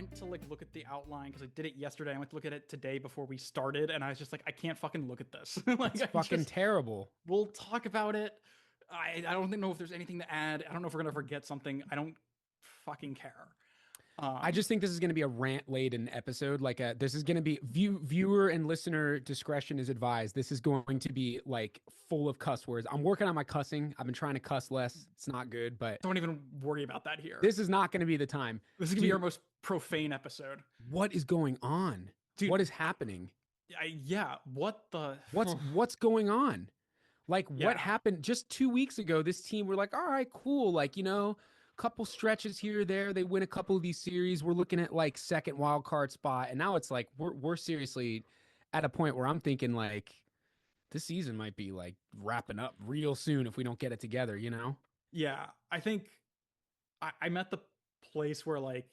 went to like look at the outline because I did it yesterday. I went to look at it today before we started, and I was just like, I can't fucking look at this. Like, It's fucking terrible. We'll talk about it. I don't know if there's anything to add. I don't know if we're gonna forget something. I don't fucking care. I just think this is going to be a rant-laden episode. This is going to be viewer and listener discretion is advised. This is going to be like full of cuss words. I'm working on my cussing. I've been trying to cuss less. It's not good, but don't even worry about that here. This is not going to be the time. This is gonna be our most profane episode. What is going on? Dude, what is happening? What's going on? What happened just 2 weeks ago? This team were like, all right, cool. Couple stretches here or there. They win a couple of these series. We're looking at like second wild card spot. And now it's like we're seriously at a point where I'm thinking like this season might be like wrapping up real soon if we don't get it together, you know? Yeah. I think I'm at the place where like,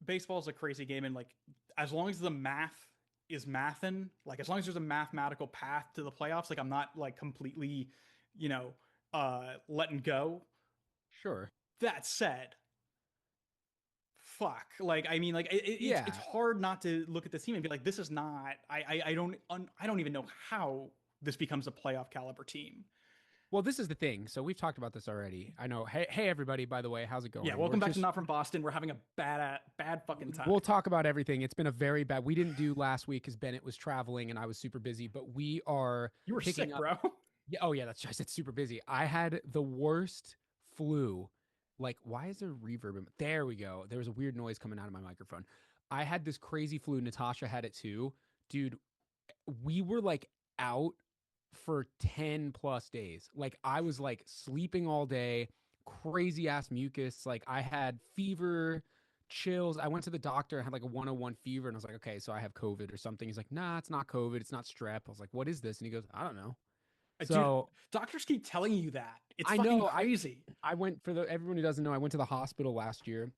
baseball is a crazy game, and like as long as the math is mathin', like as long as there's a mathematical path to the playoffs, like I'm not like completely, letting go. Sure. That said, fuck. Like, I mean, like, it's hard not to look at this team and be like, this is not. I don't even know how this becomes a playoff caliber team. Well, this is the thing. So we've talked about this already. I know. Hey, everybody. By the way, how's it going? Yeah, welcome back to Not From Boston. We're having a bad fucking time. We'll talk about everything. It's been a very bad. We didn't do last week because Bennett was traveling and I was super busy. But we are. You were sick, bro. Yeah. Oh yeah, that's just. It's super busy. I had the worst flu. Like, why is there reverb? There we go. There was a weird noise coming out of my microphone. I had this crazy flu. Natasha had it too. Dude, we were like out for 10 plus days. Like, I was like sleeping all day, crazy ass mucus. Like, I had fever, chills. I went to the doctor. I had like a 101 fever. And I was like, okay, so I have COVID or something. He's like, nah, it's not COVID. It's not strep. I was like, what is this? And he goes, I don't know. So dude, doctors keep telling you that. It's fucking crazy. I went everyone who doesn't know, I went to the hospital last year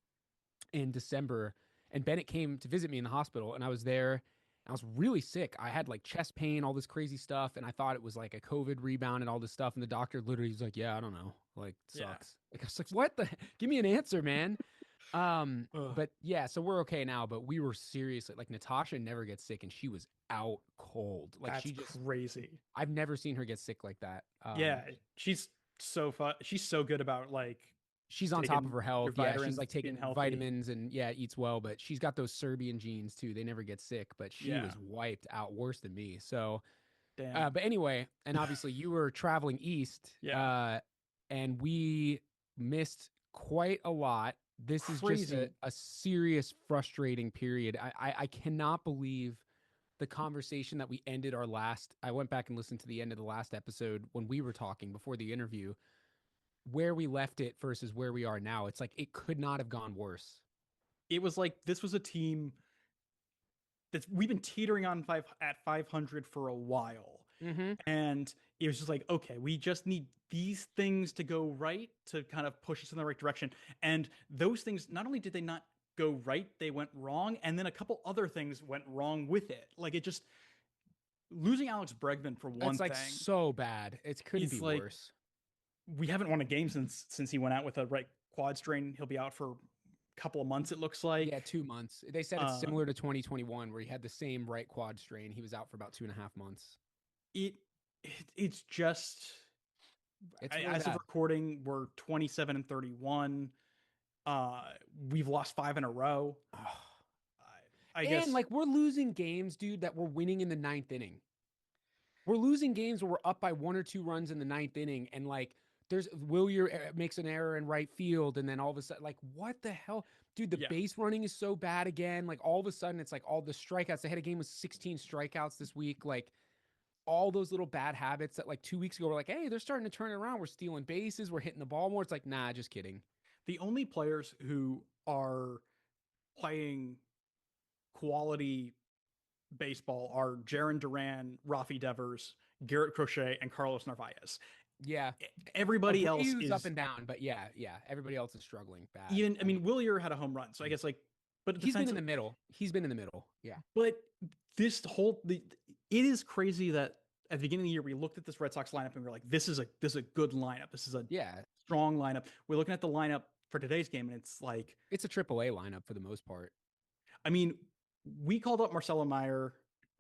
in December, and Bennett came to visit me in the hospital, and I was there. I was really sick. I had like chest pain, all this crazy stuff, and I thought it was like a COVID rebound and all this stuff. And the doctor literally was like, yeah, I don't know. Like, sucks. Yeah. Like, I was like, what the? Give me an answer, man. But yeah, so we're okay now, but we were seriously like Natasha never gets sick, and she was out cold. Like, that's crazy. I've never seen her get sick like that. Yeah, she's so fun. She's so good about like she's on top of her health. Yeah, she's like taking vitamins and eats well, but she's got those Serbian genes too. They never get sick, but she was wiped out worse than me. So, but anyway, and obviously you were traveling east, and we missed quite a lot. This is just a serious, frustrating period. I cannot believe the conversation that we ended our last. I went back and listened to the end of the last episode when we were talking before the interview, where we left it versus where we are now. It's like it could not have gone worse. It was like this was a team that we've been teetering on at 500 for a while. Mm-hmm. And it was just like, okay, we just need these things to go right to kind of push us in the right direction. And those things, not only did they not go right, they went wrong. And then a couple other things went wrong with it. Like, it just, losing Alex Bregman for one thing. It's like so bad. It couldn't be worse. We haven't won a game since he went out with a right quad strain. He'll be out for a couple of months, it looks like. Yeah, 2 months. They said it's similar to 2021, where he had the same right quad strain. He was out for about 2.5 months. It's just, as of recording, we're 27-31. We've lost 5 in a row. I guess, like, we're losing games, dude, that we're winning in the 9th inning. We're losing games where we're up by 1 or 2 runs in the 9th inning, and like, there's Willier makes an error in right field, and then all of a sudden, like, what the hell, dude? The base running is so bad again. Like, all of a sudden, it's like all the strikeouts. They had a game with 16 strikeouts this week. Like, all those little bad habits that like 2 weeks ago were like, hey, they're starting to turn it around. We're stealing bases. We're hitting the ball more. It's like, nah, just kidding. The only players who are playing quality baseball are Jarren Duran, Rafi Devers, Garrett Crochet, and Carlos Narvaez. Yeah. Everybody else is up and down, but yeah. Everybody else is struggling bad. Even, I mean, Willier had a home run, so I guess like, but he's been in the middle. Yeah. But this it is crazy that at the beginning of the year, we looked at this Red Sox lineup and we were like, this is a good lineup. This is a strong lineup. We're looking at the lineup for today's game, and it's like, it's a AAA lineup for the most part. I mean, we called up Marcelo Meyer,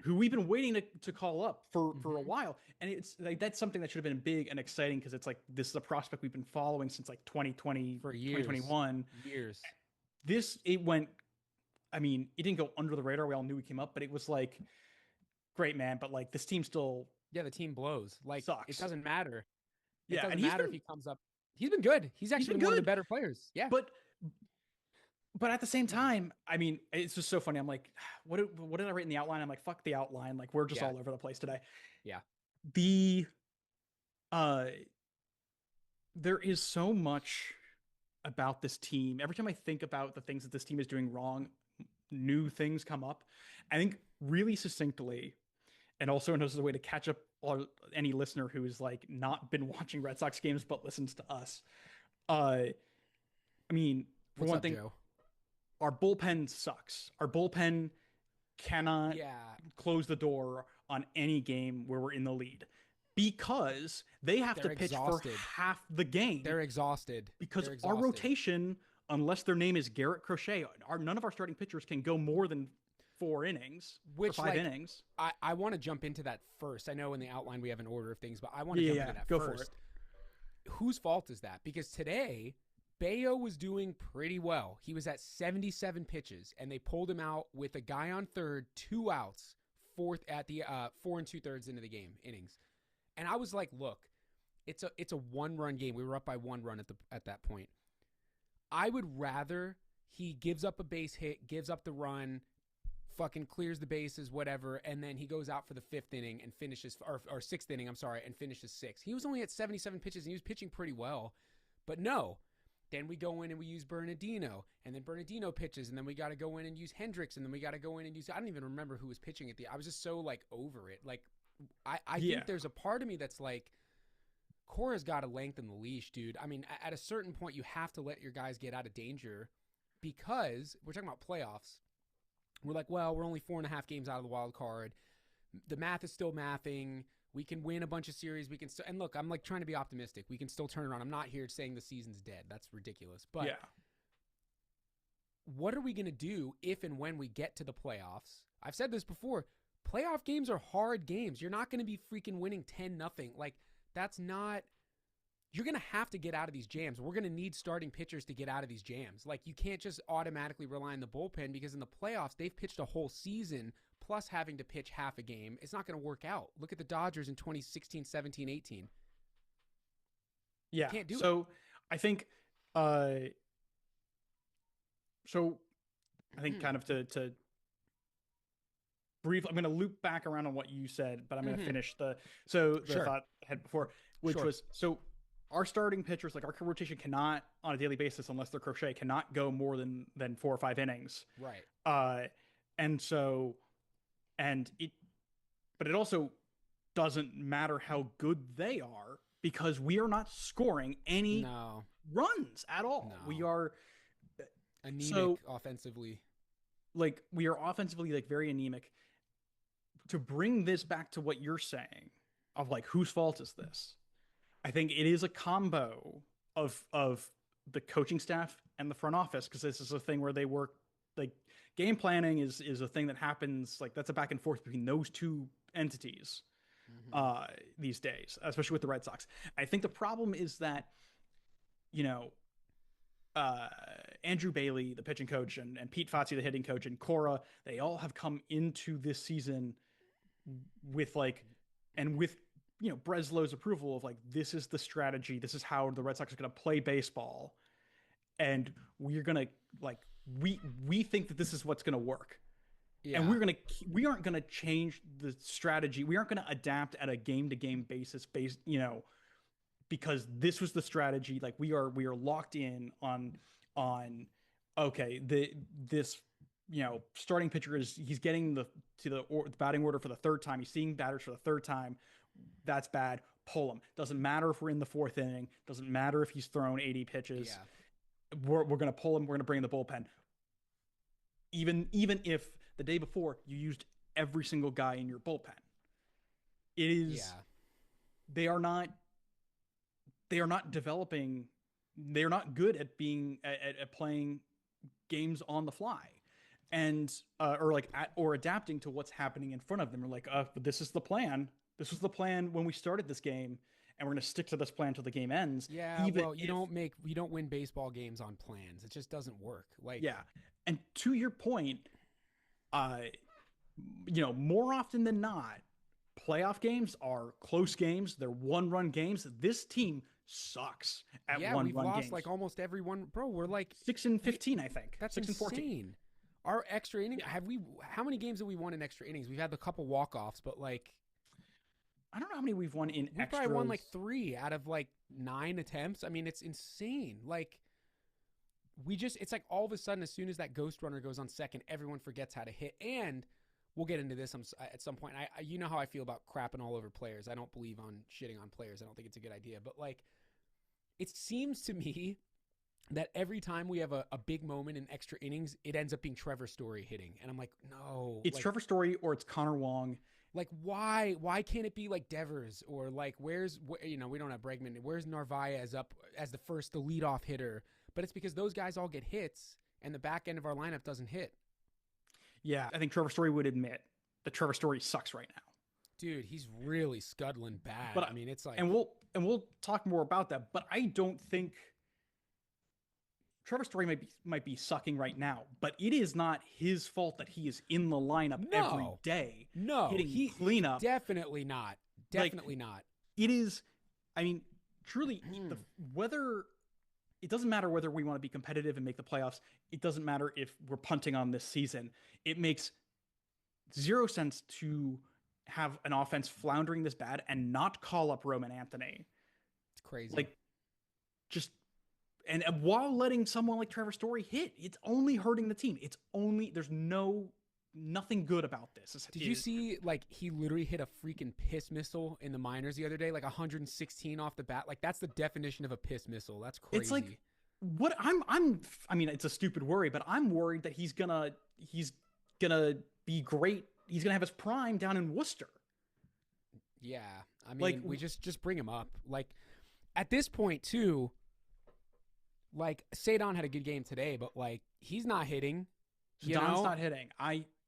who we've been waiting to call up for a while, and it's like that's something that should have been big and exciting because it's like this is a prospect we've been following since like 2020 for years, 2021. It went, I mean, it didn't go under the radar. We all knew he came up, but it was like, great, man, but like this team still the team blows. Like sucks. It doesn't matter. It doesn't matter if he comes up. He's been good. He's actually been one of the better players. Yeah. But at the same time, I mean, it's just so funny. I'm like, what did I write in the outline? I'm like, fuck the outline. Like, we're just all over the place today. Yeah. There is so much about this team. Every time I think about the things that this team is doing wrong, new things come up. I think really succinctly, and also as a way to catch up any listener who is like not been watching Red Sox games but listens to us. I mean, for one thing, Joe? Our bullpen sucks. Our bullpen cannot close the door on any game where we're in the lead because they have to pitch for half the game. They're exhausted. Because our rotation, unless their name is Garrett Crochet, none of our starting pitchers can go more than 4 innings, or 5 innings. I want to jump into that first. I know in the outline we have an order of things, but I want to jump into that first. For it. Whose fault is that? Because today, Bayo was doing pretty well. He was at 77 pitches, and they pulled him out with a guy on third, 2 outs, 4 2/3 into the game innings. And I was like, look, it's a 1-run game. We were up by 1 run at that point. I would rather he gives up a base hit, gives up the run, fucking clears the bases, whatever, and then he goes out for the 5th inning and finishes, or 6th inning, I'm sorry, and finishes 6. He was only at 77 pitches, and he was pitching pretty well. But no. Then we go in and we use Bernardino, and then Bernardino pitches, and then we got to go in and use Hendricks, and then we got to go in and use, I don't even remember who was pitching at I was just so like over it. Like, I think there's a part of me that's like, Cora's got to lengthen the leash, dude. I mean, at a certain point, you have to let your guys get out of danger because we're talking about playoffs. We're like, well, we're only 4.5 games out of the wild card. The math is still mathing. We can win a bunch of series. We can still, and look, I'm like trying to be optimistic. We can still turn around. I'm not here saying the season's dead. That's ridiculous. But what are we going to do if and when we get to the playoffs? I've said this before. Playoff games are hard games. You're not going to be freaking winning 10-0. Like, that's not, you're going to have to get out of these jams. We're going to need starting pitchers to get out of these jams. Like, you can't just automatically rely on the bullpen because in the playoffs, they've pitched a whole season plus having to pitch half a game. It's not going to work out. Look at the Dodgers in 2016, 17, 18. Yeah. Can't do it. I think, kind of to brief, I'm going to loop back around on what you said, but I'm going to finish the thought I had before, which was, our starting pitchers, like our rotation cannot on a daily basis, unless they're Crochet, cannot go more than 4 or 5 innings. Right. But it also doesn't matter how good they are because we are not scoring any runs at all. No. We are anemic offensively. Like, we are offensively like very anemic. To bring this back to what you're saying of like, whose fault is this? I think it is a combo of the coaching staff and the front office, because this is a thing where they work, like, game planning is a thing that happens, like, that's a back and forth between those two entities these days, especially with the Red Sox. I think the problem is that, Andrew Bailey, the pitching coach, and Pete Fazio, the hitting coach, and Cora, they all have come into this season with Breslow's approval of like, this is the strategy, this is how the Red Sox are going to play baseball, and we're going to like, we think that this is what's going to work. Yeah. And we aren't going to change the strategy. We aren't going to adapt at a game to game basis because this was the strategy. Like, we are locked in on okay, this starting pitcher he's getting to the batting order for the 3rd time. He's seeing batters for the 3rd time. That's bad. Pull him. Doesn't matter if we're in the 4th inning. Doesn't matter if he's thrown 80 pitches. Yeah. We're going to pull him. We're going to bring in the bullpen. Even if the day before you used every single guy in your bullpen. It is. Yeah. They are not developing. They're not good at being at playing games on the fly. and or adapting to what's happening in front of them. They're like, this is the plan. This was the plan when we started this game, and we're going to stick to this plan until the game ends. Yeah, well, you don't win baseball games on plans. It just doesn't work. Like, yeah, and to your point, more often than not, playoff games are close games. They're one-run games. This team sucks at one-run games. We've lost like almost every one. Bro, we're like 6-15, I think. That's 6 insane. and 14. Our extra inning, how many games have we won in extra innings? We've had a couple walk-offs, but like, I don't know how many we've won in extras. We probably won like 3 out of like 9 attempts. I mean, it's insane. Like, it's like all of a sudden, as soon as that ghost runner goes on second, everyone forgets how to hit. And we'll get into this at some point. You know how I feel about crapping all over players. I don't believe on shitting on players. I don't think it's a good idea. But like, it seems to me that every time we have a big moment in extra innings, it ends up being Trevor Story hitting. And I'm like, no. It's Trevor Story or it's Connor Wong. Like, why? Why can't it be like Devers or like we don't have Bregman. Where's Narvaez as the leadoff hitter? But it's because those guys all get hits and the back end of our lineup doesn't hit. Yeah, I think Trevor Story would admit that Trevor Story sucks right now. Dude, he's really scuttling bad. But I mean, it's like, and we'll talk more about that. But I don't think Trevor Story might be sucking right now, but it is not his fault that he is in the lineup every day. No, hitting cleanup. Definitely not. Definitely not. It is. I mean, truly, whether it doesn't matter whether we want to be competitive and make the playoffs. It doesn't matter if we're punting on this season. It makes zero sense to have an offense floundering this bad and not call up Roman Anthony. It's crazy. Like, just. And while letting someone like Trevor Story hit, it's only hurting the team. There's nothing good about this. Did you see, like, he literally hit a freaking piss missile in the minors the other day, like 116 off the bat? Like, that's the definition of a piss missile. That's crazy. It's like, what I mean, it's a stupid worry, but I'm worried that he's gonna be great. He's gonna have his prime down in Worcester. Yeah. I mean, like, we just bring him up. Like, at this point, too, like, Cedon had a good game today, but, like, he's not hitting. Cedon's not hitting.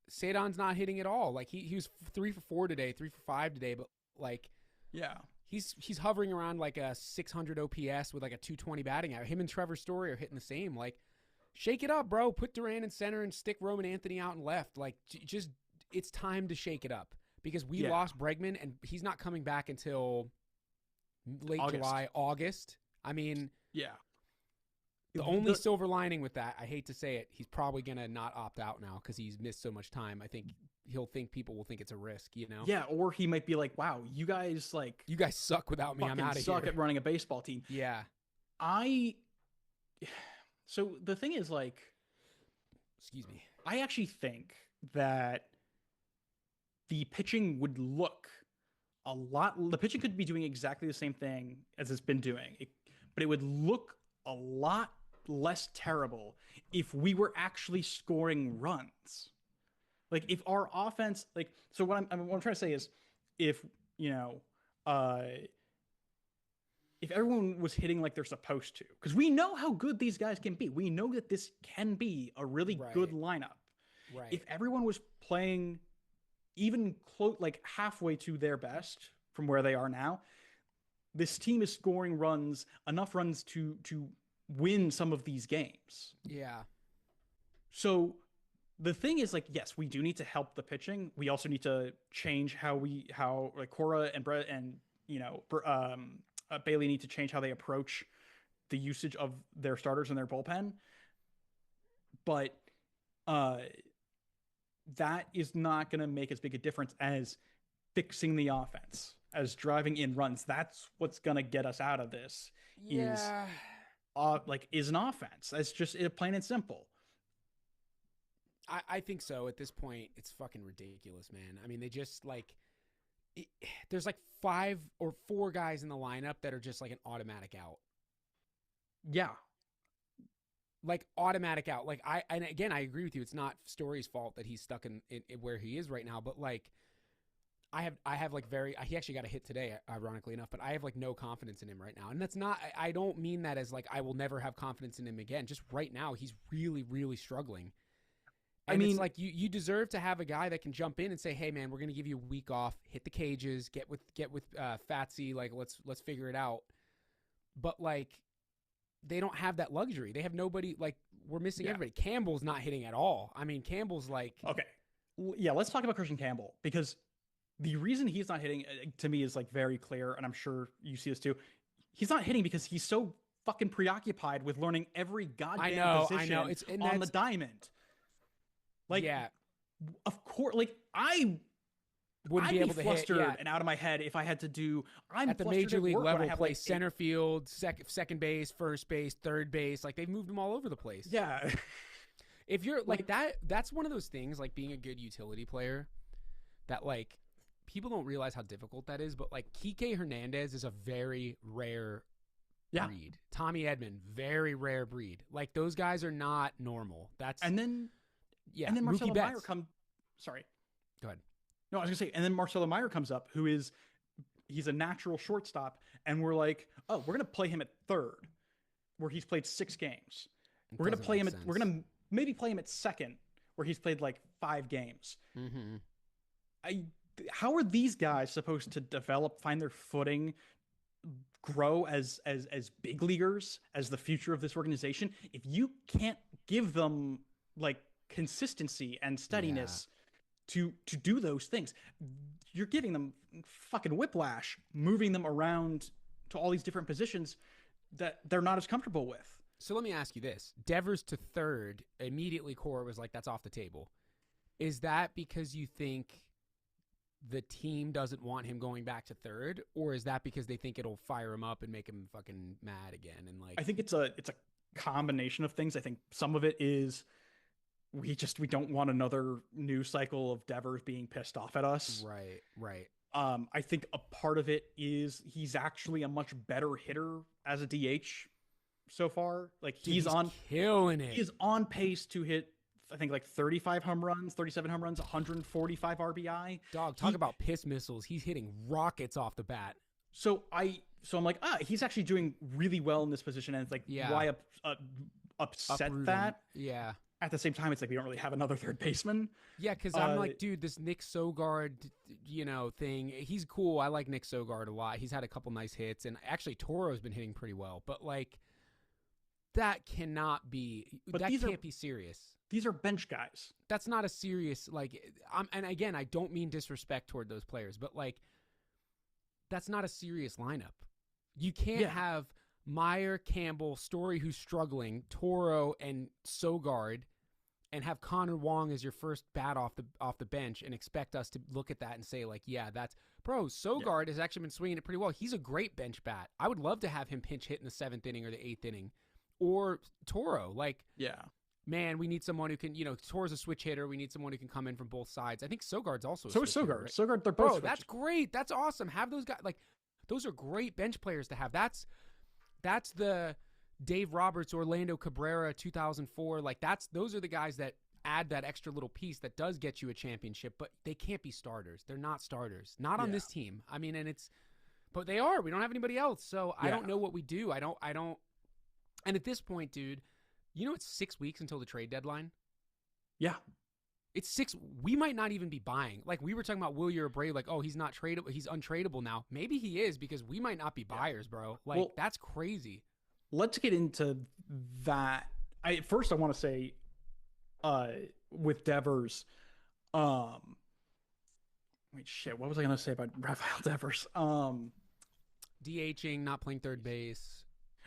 Cedon's not hitting at all. Like, he was 3 for 4 today, 3 for 5 today, but, like, yeah, he's hovering around like a 600 OPS with like a 220 batting average. Him and Trevor Story are hitting the same. Like, shake it up, bro. Put Duran in center and stick Roman Anthony out and left. Like, just it's time to shake it up because we lost Bregman and he's not coming back until late July, August. I mean, yeah. The only silver lining with that, I hate to say it, he's probably going to not opt out now because he's missed so much time. I think people will think it's a risk, you know? Yeah, or he might be like, wow, you guys suck without me. I'm out of here. Suck at running a baseball team. Yeah. So the thing is, like, excuse me. I actually think that the pitching would look the pitching could be doing exactly the same thing as it's been doing, but it would look a lot less terrible if we were actually scoring runs. Like, if our offense, like, so what I'm trying to say is, if everyone was hitting like they're supposed to, because we know how good these guys can be. We know that this can be a really good lineup. Right. If everyone was playing even close, like halfway to their best from where they are now, this team is scoring enough runs to win some of these games. Yeah. So the thing is, like, yes, we do need to help the pitching. We also need to change how like Cora and Brett and Bailey need to change how they approach the usage of their starters and their bullpen. But that is not going to make as big a difference as fixing the offense, as driving in runs. That's what's going to get us out of this. Yeah. Is an offense. That's just plain and simple. I think so. At this point, it's fucking ridiculous, man. I mean, they just there's like 5 or 4 guys in the lineup that are just like an automatic out. Yeah. Like, automatic out. Like, I agree with you. It's not Story's fault that he's stuck in where he is right now, but like, I have like he actually got a hit today, ironically enough, but I have like no confidence in him right now. And that's not, I don't mean that as like, I will never have confidence in him again. Just right now, he's really, really struggling. And it's like you deserve to have a guy that can jump in and say, "Hey, man, we're going to give you a week off. Hit the cages. Get with Fatsy. Like, let's figure it out." But like, they don't have that luxury. They have nobody. Like, we're missing everybody. Campbell's not hitting at all. I mean, Campbell's like, okay, yeah. Let's talk about Christian Campbell, because the reason he's not hitting to me is like very clear, and I'm sure you see this too. He's not hitting because he's so fucking preoccupied with learning every goddamn position on the diamond. Like, yeah, of course. Like, I'd be able to flustered and out of my head if I had to do. I'm at the major league level. Play like center field, second base, first base, third base. Like, they've moved them all over the place. Yeah. If you're like that, that's one of those things. Like, being a good utility player, that like people don't realize how difficult that is. But like, Kike Hernandez is a very rare breed. Tommy Edman, very rare breed. Like, those guys are not normal. And then Marcelo Meyer comes. Sorry, go ahead. No, I was gonna say, and then Marcelo Meyer comes up, he's a natural shortstop, and we're like, oh, we're gonna play him at third, where he's played 6 games. We're gonna maybe play him at second, where he's played like 5 games. Mm-hmm. How are these guys supposed to develop, find their footing, grow as big leaguers, as the future of this organization, if you can't give them like consistency and steadiness to do those things? You're giving them fucking whiplash, moving them around to all these different positions that they're not as comfortable with. So let me ask you this. Devers to third, immediately Cora was like, that's off the table. Is that because you think the team doesn't want him going back to third, or is that because they think it'll fire him up and make him fucking mad again? And like, I think it's a combination of things. I think some of it is we don't want another news cycle of Devers being pissed off at us. Right. I think a part of it is he's actually a much better hitter as a DH so far. Like, he's killing it. He's on pace to hit, I think, like 35 home runs, 37 home runs, 145 RBI. Dog, talk about piss missiles. He's hitting rockets off the bat. So I'm like, he's actually doing really well in this position, and it's like, why upset that? Yeah. At the same time, it's like we don't really have another third baseman. Yeah, because I'm like, dude, this Nick Sogard, thing, he's cool. I like Nick Sogard a lot. He's had a couple nice hits, and actually Toro's been hitting pretty well. But like, that cannot be. But that can't be serious. These are bench guys. That's not a serious and again, I don't mean disrespect toward those players, but like, that's not a serious lineup. You can't have Meyer, Campbell, Story, who's struggling, Toro, and Sogard, and have Connor Wong as your first bat off the bench and expect us to look at that and say like, yeah, that's Sogard has actually been swinging it pretty well. He's a great bench bat. I would love to have him pinch hit in the 7th inning or the 8th inning, or Toro. Like, man, we need someone who can, Toro's a switch hitter. We need someone who can come in from both sides. I think Sogard's also a switch hitter, right? Sogard, they're both. That's great. That's awesome. Have those guys. Like, those are great bench players to have. That's the Dave Roberts, Orlando Cabrera, 2004. Like, those are the guys that add that extra little piece that does get you a championship, but they can't be starters. They're not starters. Not on this team. I mean, but they are. We don't have anybody else. So I don't know what we do. I don't. And at this point, dude, it's 6 weeks until the trade deadline. Yeah. It's 6. We might not even be buying. Like, we were talking about Will Bray, like, oh, he's not tradable. He's untradeable now. Maybe he is, because we might not be buyers, bro. Like, that's crazy. Let's get into that. First, I want to say, with Devers, what was I going to say about Rafael Devers? DHing, not playing third base.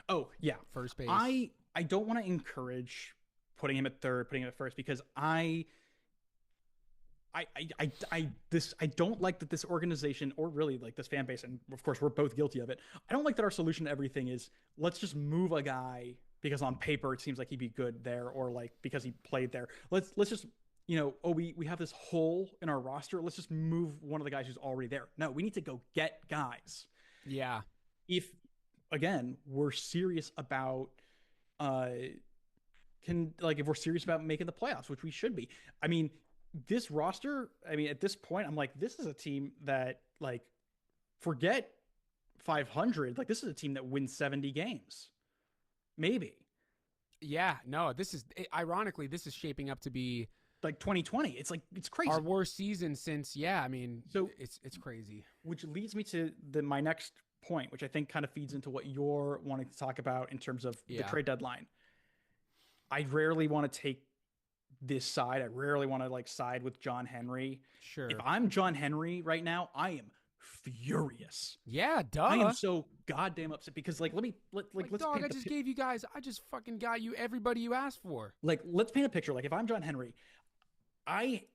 Oh, yeah. First base. I don't want to encourage putting him at third, putting him at first, because I don't like that this organization, or really like this fan base, and of course we're both guilty of it. I don't like that our solution to everything is, let's just move a guy because on paper it seems like he'd be good there, or like because he played there. Let's just, we have this hole in our roster. Let's just move one of the guys who's already there. No, we need to go get guys. Yeah. If again, we're serious about if we're serious about making the playoffs, which we should be. I mean, this roster, at this point, I'm like, this is a team that, like, forget 500. Like, this is a team that wins 70 games. Maybe. Yeah, no, ironically, this is shaping up to be like 2020. It's like, it's crazy. Our worst season since, I mean, so it's crazy. Which leads me to my next point, which I think kind of feeds into what you're wanting to talk about in terms of the trade deadline. I rarely want to take this side. I rarely want to like side with John Henry. Sure. If I'm John Henry right now, I am furious. Yeah, duh. I am so goddamn upset because like let's dog, I just gave you guys, I just fucking got you everybody you asked for. Like, let's paint a picture. Like, if I'm John Henry,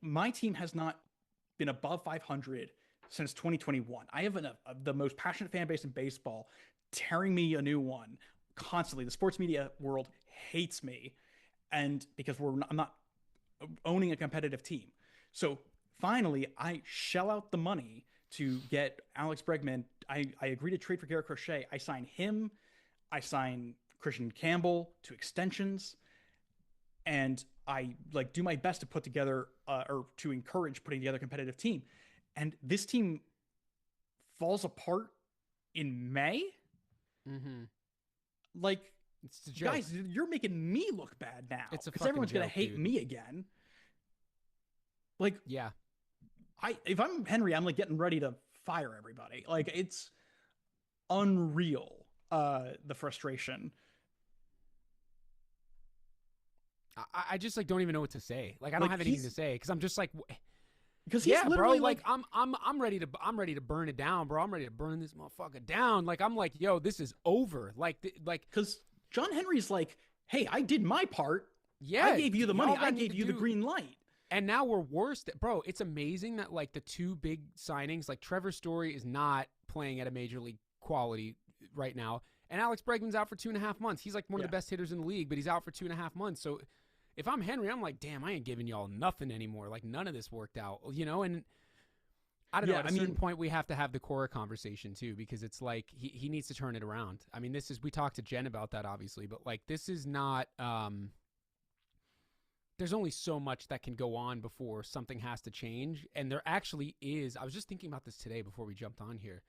my team has not been above 500 since 2021. I have the most passionate fan base in baseball, tearing me a new one constantly. The sports media world hates me, and because I'm not owning a competitive team. So finally, I shell out the money to get Alex Bregman. I agree to trade for Garrett Crochet. I sign him. I sign Christian Campbell to extensions, and I like do my best to put together or to encourage putting together a competitive team. And this team falls apart in May. Mm-hmm. Like, it's a joke. Guys, you're making me look bad now. It's because everyone's gonna hate me again. Like, yeah, if I'm Henry, I'm like getting ready to fire everybody. Like, it's unreal. The frustration. I just like don't even know what to say. Like, I don't have anything to say because I'm just like, because he's literally bro, like I'm ready to burn it down, bro. I'm ready to burn this motherfucker down. Like, I'm like, yo, this is over. Like because John Henry's like, hey, I did my part. Yeah, I gave you the money. I gave you the green light. And now we're worse. Bro, it's amazing that like the two big signings, like Trevor Story is not playing at a major league quality right now, and Alex Bregman's out for 2.5 months. He's like one of the best hitters in the league, but he's out for 2.5 months. So if I'm Henry, I'm like, damn, I ain't giving y'all nothing anymore. Like, none of this worked out, you know? And I don't know. At a certain point, we have to have the Cora conversation, too, because it's like he needs to turn it around. I mean, we talked to Jen about that, obviously, but, like, this is not there's only so much that can go on before something has to change. And there actually is. I was just thinking about this today before we jumped on here.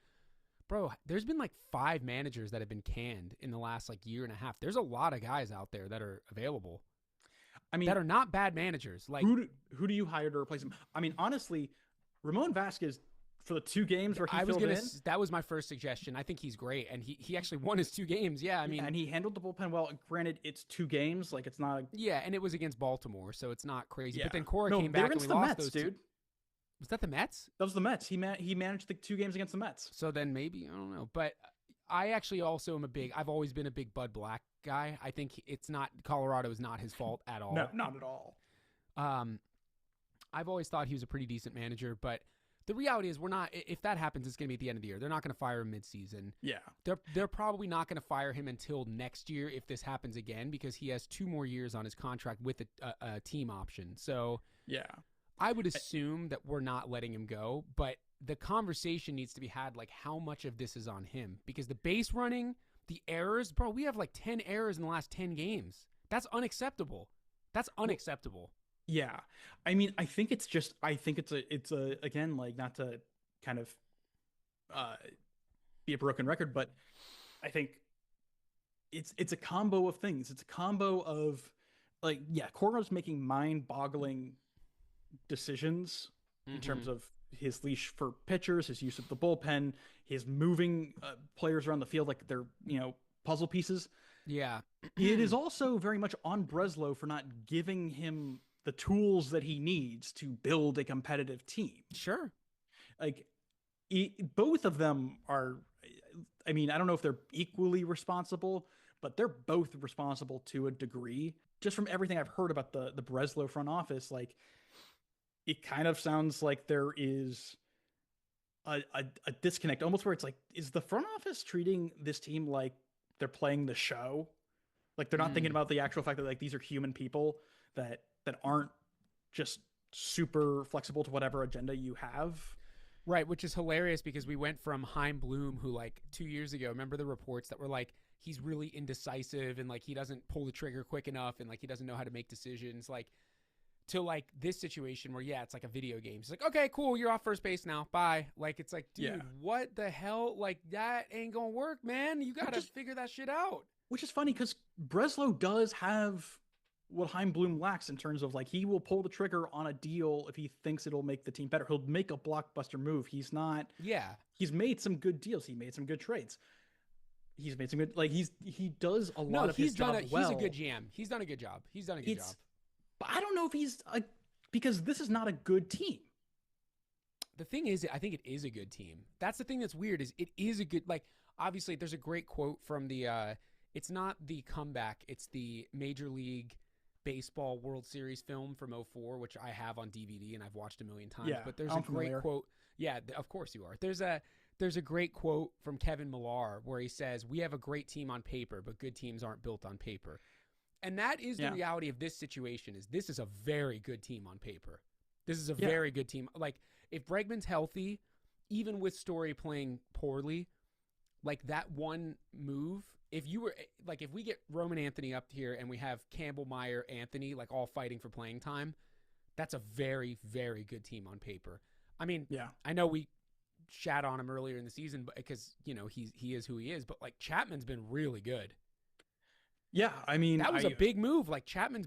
Bro, there's been, like, 5 managers that have been canned in the last, like, year and a half. There's a lot of guys out there that are available. I mean, that are not bad managers. Like, who do you hire to replace him? I mean, honestly, Ramon Vasquez for the 2 games where he filled in. That was my first suggestion. I think he's great, and he actually won his 2 games. Yeah, I mean, and he handled the bullpen well. Granted, it's 2 games, like it's not. Yeah, and it was against Baltimore, so it's not crazy. Yeah. But then Cora came back and we lost Mets, those dude. Was that the Mets? That was the Mets. He managed the 2 games against the Mets. So then maybe, I don't know, but I actually also am I've always been a big Bud Black guy. I think Colorado is not his fault at all. No, not at all. I've always thought he was a pretty decent manager, but the reality is if that happens, it's going to be at the end of the year. They're not going to fire him midseason. Yeah. They're probably not going to fire him until next year if this happens again, because he has 2 more years on his contract with a team option. So yeah, I would assume that we're not letting him go, but the conversation needs to be had, like, how much of this is on him, because the base running, the errors, bro, we have like 10 errors in the last 10 games. That's unacceptable. That's unacceptable. Yeah. I mean, I think it's again, like, not to kind of be a broken record, but I think it's a combo of things. It's a combo of, like, yeah, Coro's making mind-boggling decisions in terms of his leash for pitchers, his use of the bullpen, his moving players around the field like they're, puzzle pieces. Yeah. It is also very much on Breslow for not giving him the tools that he needs to build a competitive team. Sure. Like, both of them are, I mean, I don't know if they're equally responsible, but they're both responsible to a degree. Just from everything I've heard about the Breslow front office, like, it kind of sounds like there is a disconnect, almost where it's like, is the front office treating this team like they're playing the show? Like, they're not thinking about the actual fact that, like, these are human people that aren't just super flexible to whatever agenda you have. Right, which is hilarious because we went from Chaim Bloom, who, like, 2 years ago, remember the reports that were like, he's really indecisive and, like, he doesn't pull the trigger quick enough and, like, he doesn't know how to make decisions, like, to, like, this situation where, yeah, it's like a video game. It's like, okay, cool, you're off first base now, bye. Like, it's like, dude, what the hell? Like, that ain't gonna work, man. You gotta figure that shit out. Which is funny because Breslow does have what Chaim Bloom lacks in terms of like he will pull the trigger on a deal if he thinks it'll make the team better. He'll make a blockbuster move. He's not. Yeah. He's made some good deals. He made some good trades. He's made some good like he does a lot of his job well. He's a good GM. He's done a good job. He's done a good job. But I don't know if he's because this is not a good team. The thing is, I think it is a good team. That's the thing that's weird is it is a good, like, obviously there's a great quote from the, it's not the comeback, it's the Major League Baseball World Series film from 04, which I have on DVD and I've watched a million times. Yeah, but there's a great quote. Yeah, of course you are. There's a great quote from Kevin Millar where he says, "We have a great team on paper, but good teams aren't built on paper." And that is the reality of this situation is this is a very good team on paper. This is a very good team. Like, if Bregman's healthy, even with Story playing poorly, like that one move, if we get Roman Anthony up here and we have Campbell, Meyer, Anthony, like all fighting for playing time, that's a very, very good team on paper. I mean, I know we shat on him earlier in the season, but because, you know, he is who he is, but like Chapman's been really good. Yeah, I mean, that was a big move. Like Chapman's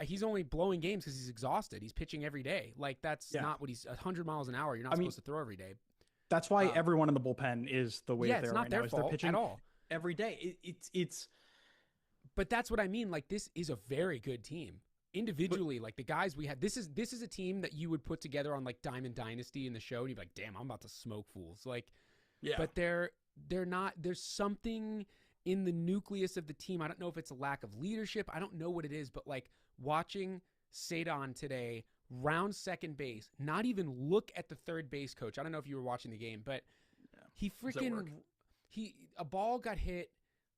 he's only blowing games because he's exhausted. He's pitching every day. Like that's not what he's 100 miles an hour. You're not supposed to throw every day. That's why everyone in the bullpen is the way they're it's not right their now. fault They're pitching at all every day. It's. But that's what I mean. Like this is a very good team individually. Like the guys we had. This is a team that you would put together on like Diamond Dynasty in the show, and you'd be like, damn, I'm about to smoke fools. Like, but they're not. There's something in the nucleus of the team. I don't know if it's a lack of leadership. I don't know what it is, but like watching Cedon today round second base, not even look at the third base coach. I don't know if you were watching the game, but a ball got hit.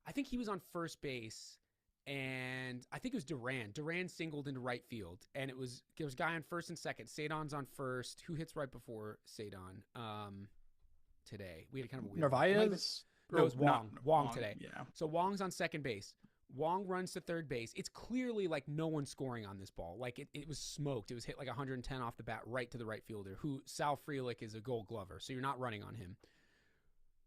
I think he was on first base and I think it was Duran. Duran singled into right field and there was a guy on first and second. Cedon's on first. Who hits right before Cedon? Today. We had kind of a weird Narvaez? No, it was Wong. Wong today. Yeah. So Wong's on second base. Wong runs to third base. It's clearly like no one's scoring on this ball. Like it was smoked. It was hit like 110 off the bat right to the right fielder, who Sal Frelick is a Gold Glover, so you're not running on him.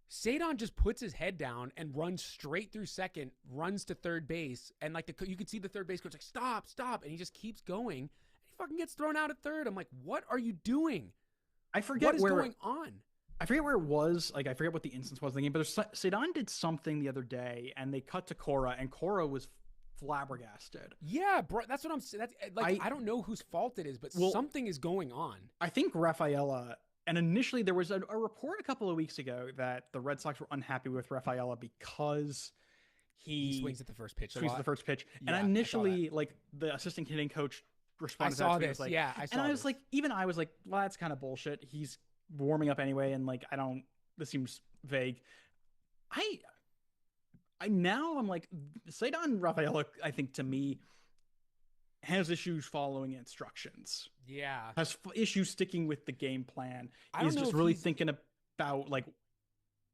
Cedon just puts his head down and runs straight through second, runs to third base, and like you could see the third base coach like stop, and he just keeps going. And he fucking gets thrown out at third. I'm like, what are you doing? I forget what is going on. I forget where it was. Like, I forget what the instance was in the game, but Cedon did something the other day, and they cut to Cora, and Cora was flabbergasted. Yeah, bro, that's what I'm saying. That's like I don't know whose fault it is, but something is going on. I think Rafaela, and initially there was a report a couple of weeks ago that the Red Sox were unhappy with Rafaela because he swings at the first pitch. Swings at the first pitch, and initially, like the assistant hitting coach responded. I saw this. Like, yeah, I saw. And I was like, I was like, well, that's kind of bullshit. He's warming up anyway, and like this seems vague. I'm like, Cedon Rafaela, I think to me has issues following instructions. Yeah, has issues sticking with the game plan. He's just really thinking about like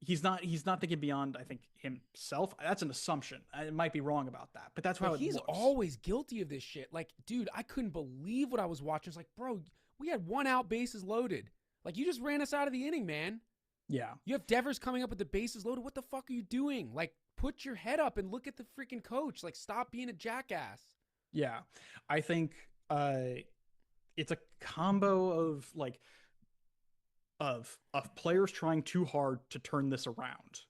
he's not thinking beyond, I think, himself. That's an assumption. I might be wrong about that, but that's how he's looks. Always guilty of this shit. Like, dude, I couldn't believe what I was watching. It's like, bro, we had 1 out, bases loaded. Like, you just ran us out of the inning, man. Yeah. You have Devers coming up with the bases loaded. What the fuck are you doing? Like, put your head up and look at the freaking coach. Like, stop being a jackass. Yeah. I think it's a combo of, like, of players trying too hard to turn this around.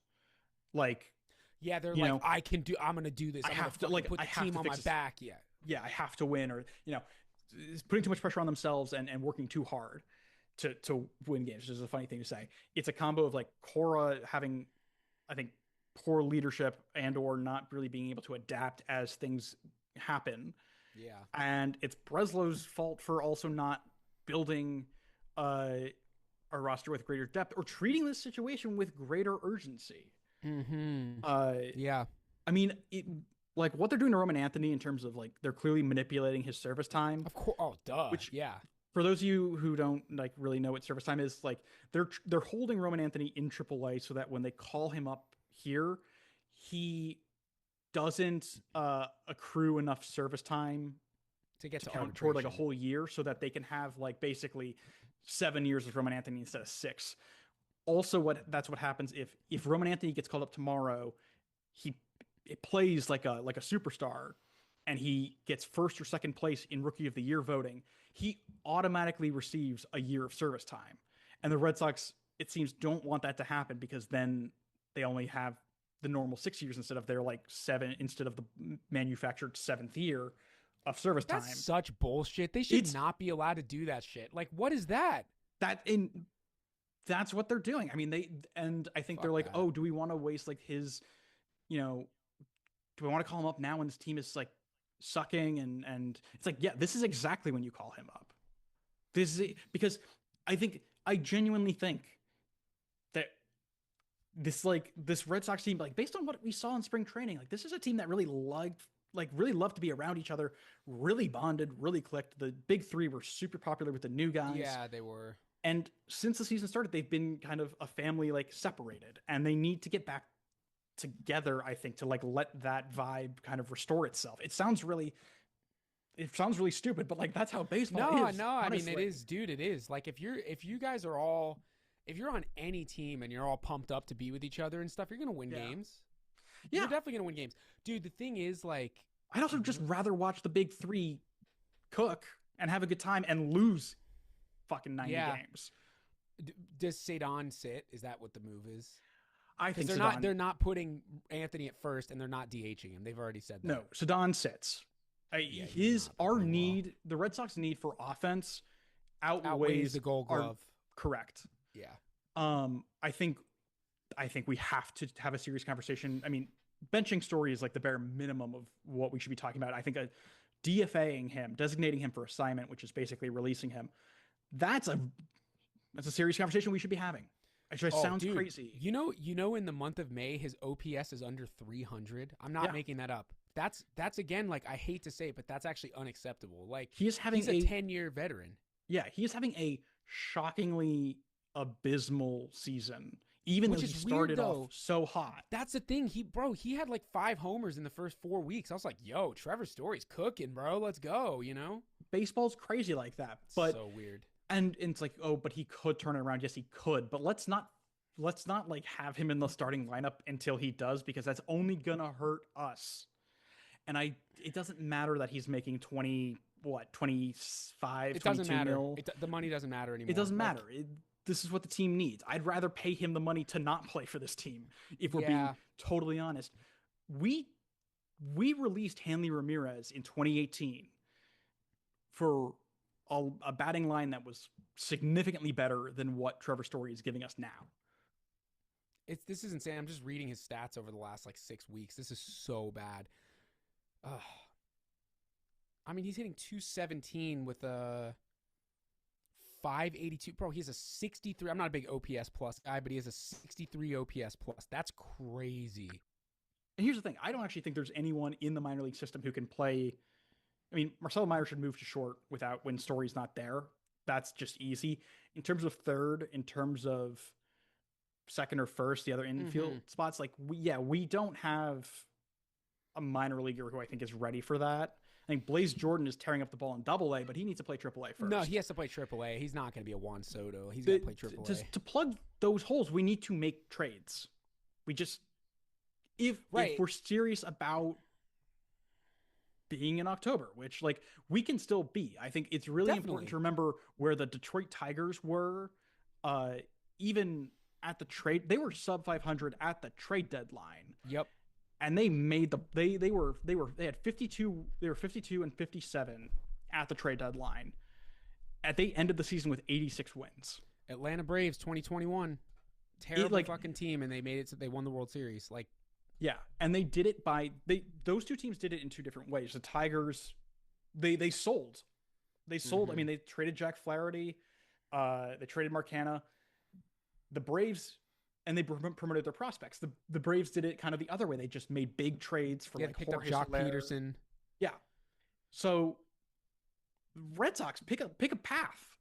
Like, yeah, they're like, I'm going to do this. I have to, like, put the team on my back. Yeah. Yeah, I have to win, or, putting too much pressure on themselves and working too hard to win games, which is a funny thing to say. It's a combo of like Cora having, I think, poor leadership and or not really being able to adapt as things happen. Yeah. And it's Breslow's fault for also not building a roster with greater depth or treating this situation with greater urgency. Mm-hmm. Yeah. I mean, like what they're doing to Roman Anthony in terms of like they're clearly manipulating his service time. Of course. Oh, duh. Yeah. For those of you who don't like really know what service time is, like they're holding Roman Anthony in AAA so that when they call him up here, he doesn't accrue enough service time to get to count toward like a whole year, so that they can have like basically 7 years of Roman Anthony instead of 6. Also, that's what happens if Roman Anthony gets called up tomorrow, it plays like a superstar. and he gets first or second place in Rookie of the Year voting, he automatically receives a year of service time. And the Red Sox, it seems, don't want that to happen because then they only have the normal 6 years instead of their like 7, instead of the manufactured 7th year of service time. That's such bullshit. They should not be allowed to do that shit. Like, what is that? That's what they're doing. I mean, I think they're like, oh, do we want to waste like his, do we want to call him up now when this team is like sucking? And it's like, yeah, this is exactly when you call him up. Because I genuinely think that this Red Sox team, like based on what we saw in spring training, like this is a team that really loved to be around each other, really bonded, really clicked. The big three were super popular with the new guys. Yeah, they were. And since the season started, they've been kind of a family, like separated, and they need to get back together, I think, to like let that vibe kind of restore itself. It sounds really stupid, but like that's how baseball is. No, I mean it is, dude. It is. Like if you guys are all, if you're on any team and you're all pumped up to be with each other and stuff, you're gonna win games. Yeah, you're definitely gonna win games, dude. The thing is, like, I'd also just rather watch the big three cook and have a good time and lose fucking 90 games. Does Cedon sit? Is that what the move is? I think they're not putting Anthony at first, and they're not DHing him. They've already said that. No, Cedon sits. The Red Sox need for offense outweighs the Gold Glove. Correct. Yeah. I think we have to have a serious conversation. I mean, benching Story is like the bare minimum of what we should be talking about. I think DFAing him, designating him for assignment, which is basically releasing him, that's a serious conversation we should be having. It just sounds crazy. You know, in the month of May, his OPS is under 300. I'm not making that up. That's again, like, I hate to say it, but that's actually unacceptable. Like, he's a 10-year veteran. Yeah, he is having a shockingly abysmal season, even though he started off so hot. That's the thing. He had like 5 homers in the first 4 weeks. I was like, yo, Trevor Story's cooking, bro. Let's go, Baseball's crazy like that. But so weird. And it's like, oh, but he could turn it around. Yes, he could. But let's not like have him in the starting lineup until he does, because that's only gonna hurt us. And it doesn't matter that he's making 25, it doesn't matter. The money doesn't matter anymore. It doesn't matter. This is what the team needs. I'd rather pay him the money to not play for this team, if we're being totally honest. We released Hanley Ramirez in 2018 for a batting line that was significantly better than what Trevor Story is giving us now. This is insane. I'm just reading his stats over the last like 6 weeks. This is so bad. I mean, he's hitting 217 with a 582. Bro, he has a 63. I'm not a big OPS plus guy, but he has a 63 OPS plus. That's crazy. And here's the thing. I don't actually think there's anyone in the minor league system who can play. I mean, Marcelo Meyer should move to short when Story's not there. That's just easy. In terms of third, in terms of second or first, the other infield spots, like we don't have a minor leaguer who I think is ready for that. I think Blaze Jordan is tearing up the ball in Double-A, but he needs to play Triple-A first. No, he has to play Triple-A. He's not going to be a Juan Soto. He's got to play Triple-A. To plug those holes, we need to make trades. We just if we're serious about being in October, which like we can still be. I think it's really important to remember where the Detroit Tigers were, even at the trade. They were sub 500 at the trade deadline. Yep. And they made they had 52. They were 52 and 57 at the trade deadline. They ended the season with 86 wins. Atlanta Braves 2021, terrible fucking team, and they made it. So they won the World Series. Like, yeah, and they did it those two teams did it in two different ways. The Tigers, they sold. I mean, they traded Jack Flaherty, they traded Marcana. The Braves, and they promoted their prospects. The Braves did it kind of the other way. They just made big trades for like picked up Jock Peterson. Yeah. So Red Sox pick a path.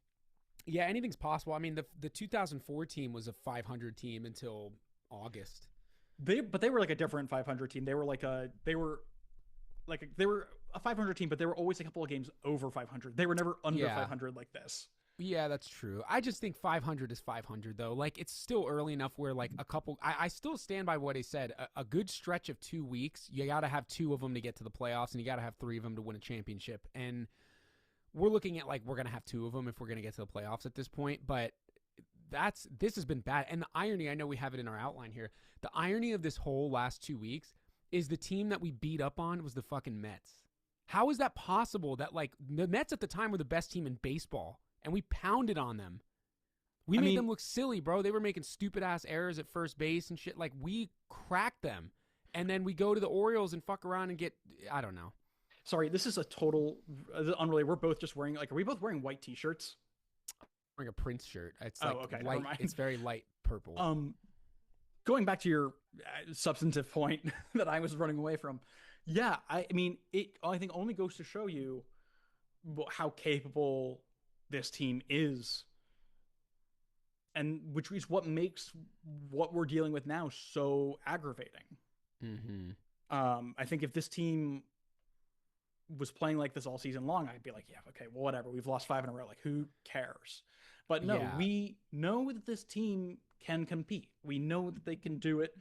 Yeah, anything's possible. I mean, the 2004 team was a 500 team until August. They were like a different 500 team. They were a 500 team, but they were always a couple of games over 500. They were never under 500 like this. Yeah, that's true. I just think 500 is 500, though. Like, it's still early enough where, like, a couple... I still stand by what he said. A good stretch of 2 weeks, you got to have 2 of them to get to the playoffs, and you got to have 3 of them to win a championship. And we're looking at, like, we're going to have 2 of them if we're going to get to the playoffs at this point. But this has been bad. And the irony, I know we have it in our outline here, the irony of this whole last 2 weeks is the team that we beat up on was the fucking Mets. How is that possible that, like, the Mets at the time were the best team in baseball? And we pounded on them. We made them look silly, bro. They were making stupid-ass errors at first base and shit. Like, we cracked them. And then we go to the Orioles and fuck around and get... I don't know. Sorry, this is a total... unrelated. We're both just wearing... Like, are we both wearing white T-shirts? I'm wearing a Prince shirt. It's okay, light. It's very light purple. Going back to your substantive point that I was running away from. Yeah, I mean, I think only goes to show you how capable... this team is, and which is what makes what we're dealing with now so aggravating. I think if this team was playing like this all season long, I'd be like, yeah, okay, well, whatever. We've lost 5 in a row. Like, who cares? But no, we know that this team can compete. We know that they can do it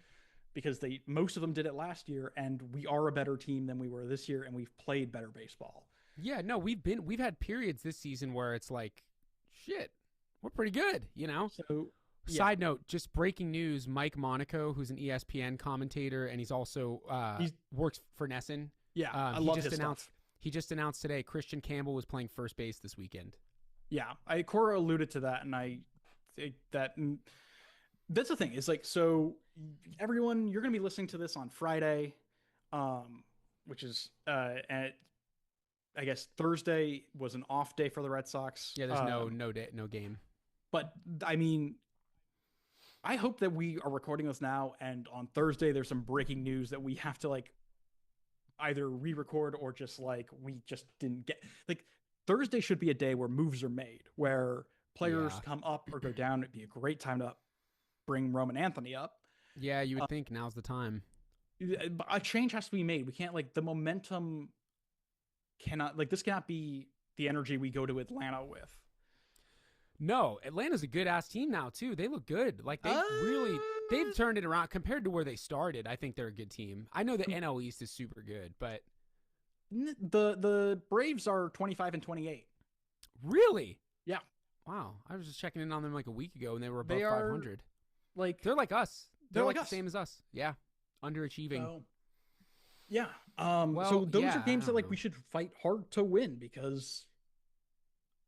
because most of them did it last year, and we are a better team than we were this year, and we've played better baseball. Yeah, no, we've had periods this season where it's like, shit, we're pretty good, you know? So, yeah. Side note, just breaking news, Mike Monaco, who's an ESPN commentator, and he's also works for Nesson. Yeah, I love his stuff. He just announced today Christian Campbell was playing first base this weekend. Yeah, Cora alluded to that, and I think that's the thing. It's like, so everyone, you're going to be listening to this on Friday, which is at... I guess Thursday was an off day for the Red Sox. Yeah, there's no game. But I mean, I hope that we are recording this now, and on Thursday there's some breaking news that we have to like either re-record or just like we just didn't get. Like, Thursday should be a day where moves are made, where players come up or go down. It'd be a great time to bring Roman Anthony up. Yeah, you would think now's the time. A change has to be made. We can't, like, the momentum cannot, like, this cannot be the energy we go to Atlanta with. No, Atlanta's a good ass team now too. They look good. Like, they've turned it around compared to where they started. I think they're a good team. I know the NL East is super good, but the Braves are 25-28. Really? Yeah. Wow. I was just checking in on them like a week ago and they were above 500. Like, they're like us. They're like the us. Same as us. Yeah. Underachieving. So, yeah. So those are games that, like, we should fight hard to win because,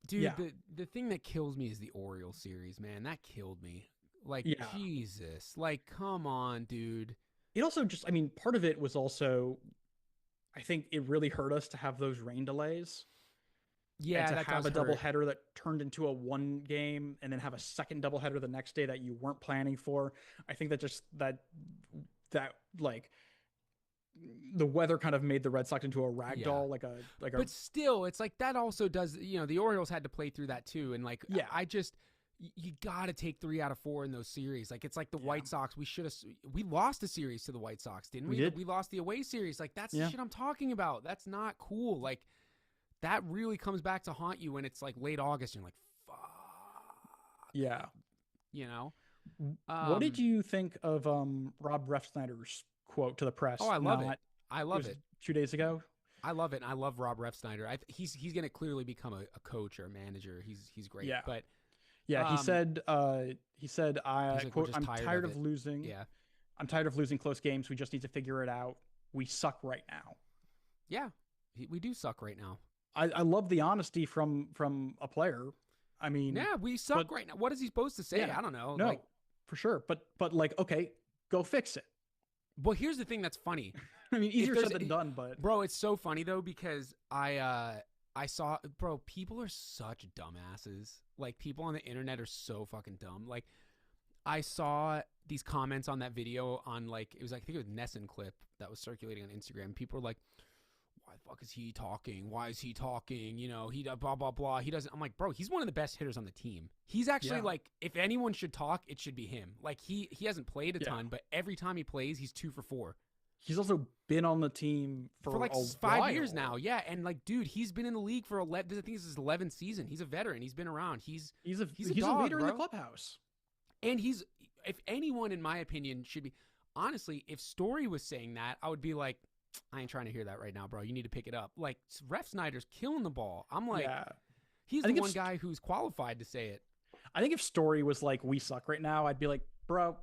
dude, the thing that kills me is the Orioles series, man. That killed me. Like, Jesus. Like, come on, dude. It also just, I mean, part of it was also, I think it really hurt us to have those rain delays. Yeah, and to have a doubleheader that turned into a one game and then have a second doubleheader the next day that you weren't planning for. I think that just that like the weather kind of made the Red Sox into a rag doll, But still, it's like that also does, you know, the Orioles had to play through that too. And like, you got to take 3 out of 4 in those series. Like, it's like the White Sox. We lost a series to the White Sox, didn't we? We lost the away series. Like, that's the shit I'm talking about. That's not cool. Like, that really comes back to haunt you when it's like late August and you're like, fuck. Yeah. You know? What did you think of Rob Refsnyder's quote to the press? Oh, I love it. I love it. 2 days ago. I love it. And I love Rob Refsnyder. He's going to clearly become a coach or a manager. He's great. Yeah. But yeah, he said, quote, I'm tired of losing. Yeah. I'm tired of losing close games. We just need to figure it out. We suck right now. Yeah. We do suck right now. I love the honesty from a player. I mean, yeah, we suck right now. What is he supposed to say? Yeah, I don't know. No, for sure. But like, okay, go fix it. Well, here's the thing that's funny. I mean, easier said than done, but bro, it's so funny though, because I saw, bro, people are such dumbasses. Like, people on the internet are so fucking dumb. Like, I saw these comments on that video on, like, it was like, I think it was Nesson clip that was circulating on Instagram. People were like, why the fuck is he talking? Why is he talking? You know, he blah, blah, blah. He doesn't. I'm like, bro, he's one of the best hitters on the team. He's actually like, if anyone should talk, it should be him. Like, he hasn't played a ton, but every time he plays, he's 2 for 4. he's also been on the team for for like a 5 years while. now. Yeah, and like, dude, he's been in the league for 11. I think this is his 11th season. He's a veteran. He's been around. He's a dog, a leader bro. in the clubhouse. And he's, if anyone, in my opinion, should be, honestly, if Story was saying that, I would be like, I ain't trying to hear that right now, bro. You need to pick it up. Like, Ref Snyder's killing the ball. I'm like, he's the one guy who's qualified to say it. I think if Story was like, we suck right now, I'd be like, bro,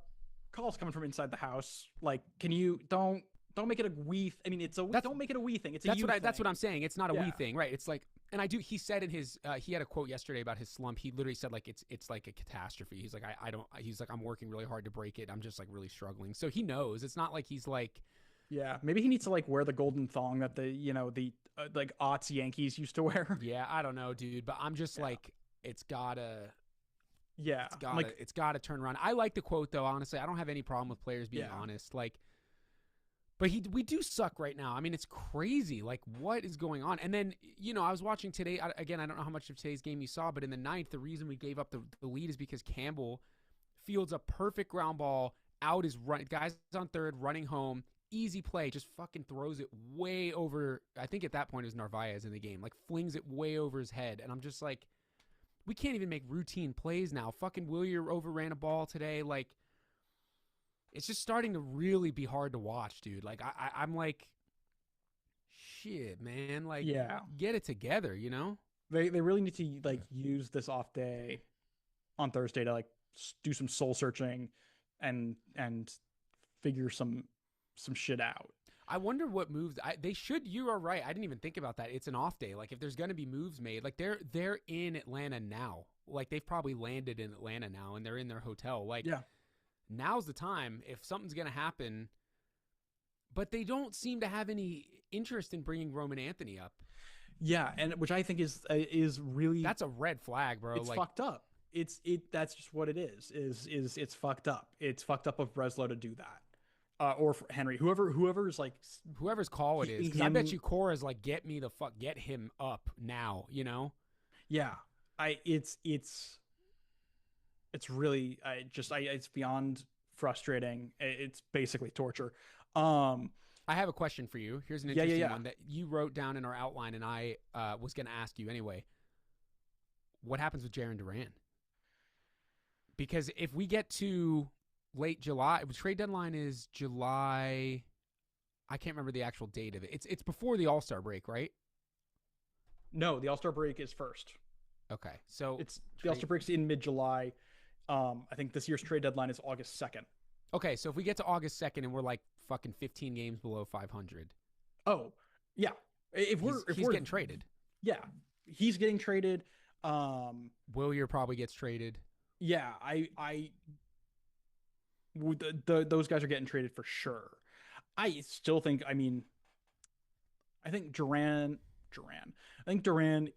calls coming from inside the house. Like, can you don't make it a we? I mean, don't make it a we thing. It's a you thing. That's what I'm saying. It's not a we thing, right? It's like, and he said in his he had a quote yesterday about his slump. He literally said like it's like a catastrophe. He's like he's like, I'm working really hard to break it. I'm just like really struggling. So he knows. It's not like he's like, yeah, maybe he needs to like wear the golden thong that the like aughts Yankees used to wear. Yeah, I don't know, dude, but I'm just like, it's gotta turn around. I like the quote though. Honestly, I don't have any problem with players being honest. Like, but we do suck right now. I mean, it's crazy. Like, what is going on? And then, I was watching today. Again, I don't know how much of today's game you saw, but in the ninth, the reason we gave up the lead is because Campbell fields a perfect ground ball. Out is run. Guys on third, running home. Easy play. Just fucking throws it way over. I think at that point it was Narvaez in the game. Like, flings it way over his head. And I'm just like, we can't even make routine plays now. Fucking Willier overran a ball today. Like, it's just starting to really be hard to watch, dude. Like, I'm like, shit, man. Like, get it together, They really need to like use this off day on Thursday to like do some soul searching and figure some shit out. I wonder what moves they should. You are right. I didn't even think about that. It's an off day. Like, if there's going to be moves made, like they're in Atlanta now. Like, they've probably landed in Atlanta now and they're in their hotel. Like, now's the time if something's going to happen. But they don't seem to have any interest in bringing Roman Anthony up. Yeah, and which I think is really, that's a red flag, bro. It's like, fucked up. That's just what it is. It's fucked up. It's fucked up of Breslow to do that. Or for Henry, whoever's call it is. Because I bet you Cora's like, get him up now. Yeah, it's really it's beyond frustrating. It's basically torture. I have a question for you. Here's an interesting one that you wrote down in our outline, and I was going to ask you anyway. What happens with Jaren Duran? Because if we get to late July, the trade deadline is July. I can't remember the actual date of it. It's before the All-Star break, right? No, the All-Star break is first. Okay, so the All-Star break's in mid-July. I think this year's trade deadline is August 2nd. Okay, so if we get to August 2nd and we're like fucking 15 games below 500. Oh, yeah. If he's getting traded. Yeah, he's getting traded. Willier probably gets traded. Yeah, those guys are getting traded for sure. I still think, I think Duran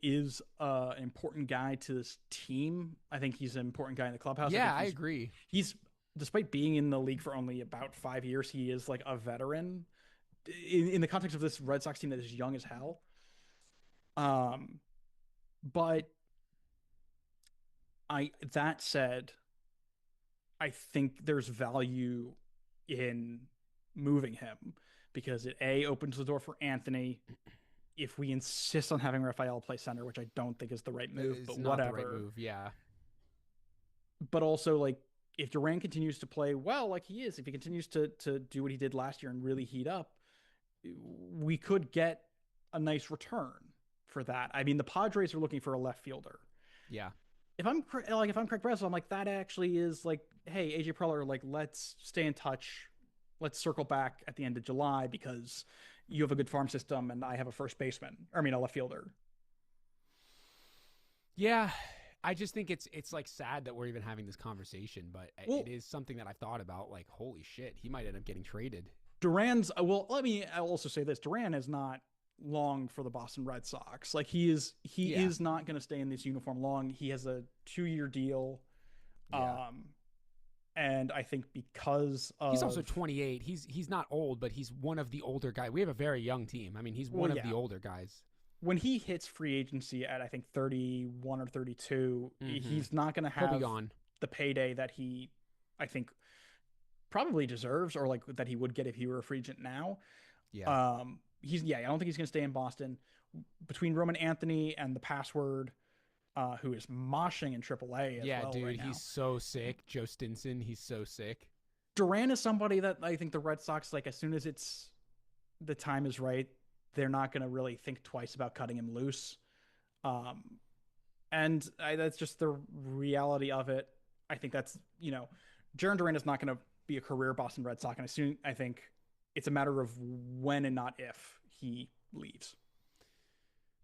is an important guy to this team. I think he's an important guy in the clubhouse. Yeah, I agree. He's, despite being in the league for only about 5 years, he is like a veteran in the context of this Red Sox team that is young as hell. But that said, I think there's value in moving him because it opens the door for Anthony. If we insist on having Rafael play center, which I don't think is the right move, but whatever. The right move, yeah. But also, like, if Duran continues to play well, like he is, if he continues to do what he did last year and really heat up, we could get a nice return for that. I mean, the Padres are looking for a left fielder. Yeah. If I'm Craig Breslow, I'm like, that actually is like, hey, AJ Preller, like, let's stay in touch. Let's circle back at the end of July because you have a good farm system and I have a left fielder. Yeah. I just think it's like sad that we're even having this conversation, but it is something that I've thought about. Like, holy shit, he might end up getting traded. I'll also say this. Duran is not long for the Boston Red Sox. Like, he is not going to stay in this uniform long. He has a 2-year deal. Yeah. And I think because of... He's also 28. He's not old, but he's one of the older guys. We have a very young team. I mean, he's one of the older guys. When he hits free agency at, I think, 31 or 32, he's not going to have He'll be gone. The payday that he, I think, probably deserves, or like that he would get if he were a free agent now. Yeah. I don't think he's going to stay in Boston. Between Roman Anthony and the password, who is moshing in AAA as well dude, right now. He's so sick. Joe Stinson, he's so sick. Duran is somebody that I think the Red Sox, like, as soon as the time is right, they're not going to really think twice about cutting him loose. And that's just the reality of it. I think that's, Jarren Duran is not going to be a career Boston Red Sox. And I think it's a matter of when and not if he leaves.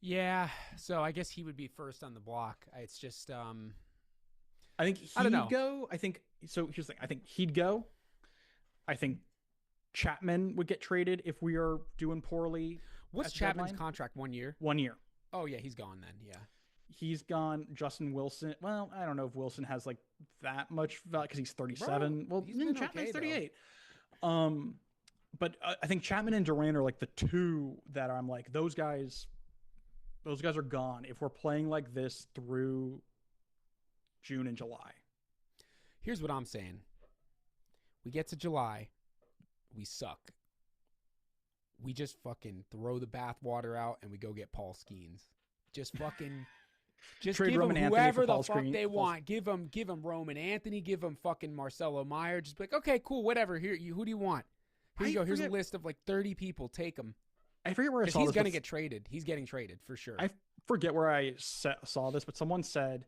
Yeah. So I guess he would be first on the block. It's just, I think he'd go. I think, so here's the thing. I think he'd go. I think Chapman would get traded if we are doing poorly. What's Chapman's contract? 1 year? 1 year. Oh, yeah. He's gone then. Yeah. He's gone. Justin Wilson. Well, I don't know if Wilson has like that much value because he's 37. Well, Chapman's 38. But I think Chapman and Duran are like the two that I'm like, those guys are gone if we're playing like this through June and July. Here's what I'm saying. We get to July. We suck. We just fucking throw the bathwater out and we go get Paul Skeens. Just fucking... Just trade give Roman them whoever the fuck they want. Give them Roman Anthony. Give them fucking Marcelo Meyer. Just be like, okay, cool, whatever. Here, who do you want? Here you go. Here's a list of like 30 people. Take them. I forget where I saw this. He's going to get traded. He's getting traded for sure. I forget where I saw this, but someone said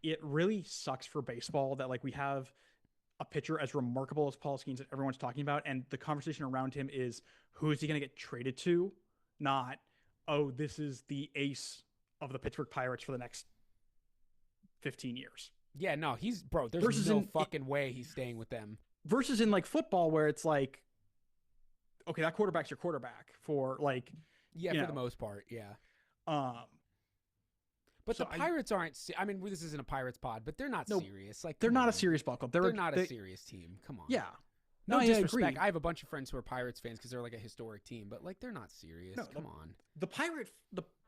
it really sucks for baseball that like we have a pitcher as remarkable as Paul Skeens that everyone's talking about, and the conversation around him is who is he going to get traded to? Not, oh, this is the ace of the Pittsburgh Pirates for the next 15 years. Yeah, no, there's no fucking way he's staying with them. Versus in like football where it's like, okay, that quarterback's your quarterback for like, for the most part. Yeah. But so the Pirates aren't, I mean, this isn't a Pirates pod, but they're not serious. Like, they're not a serious ball club. They're not a serious team. Come on. Yeah. No disrespect. I have a bunch of friends who are Pirates fans because they're like a historic team, but like, they're not serious. Come on. The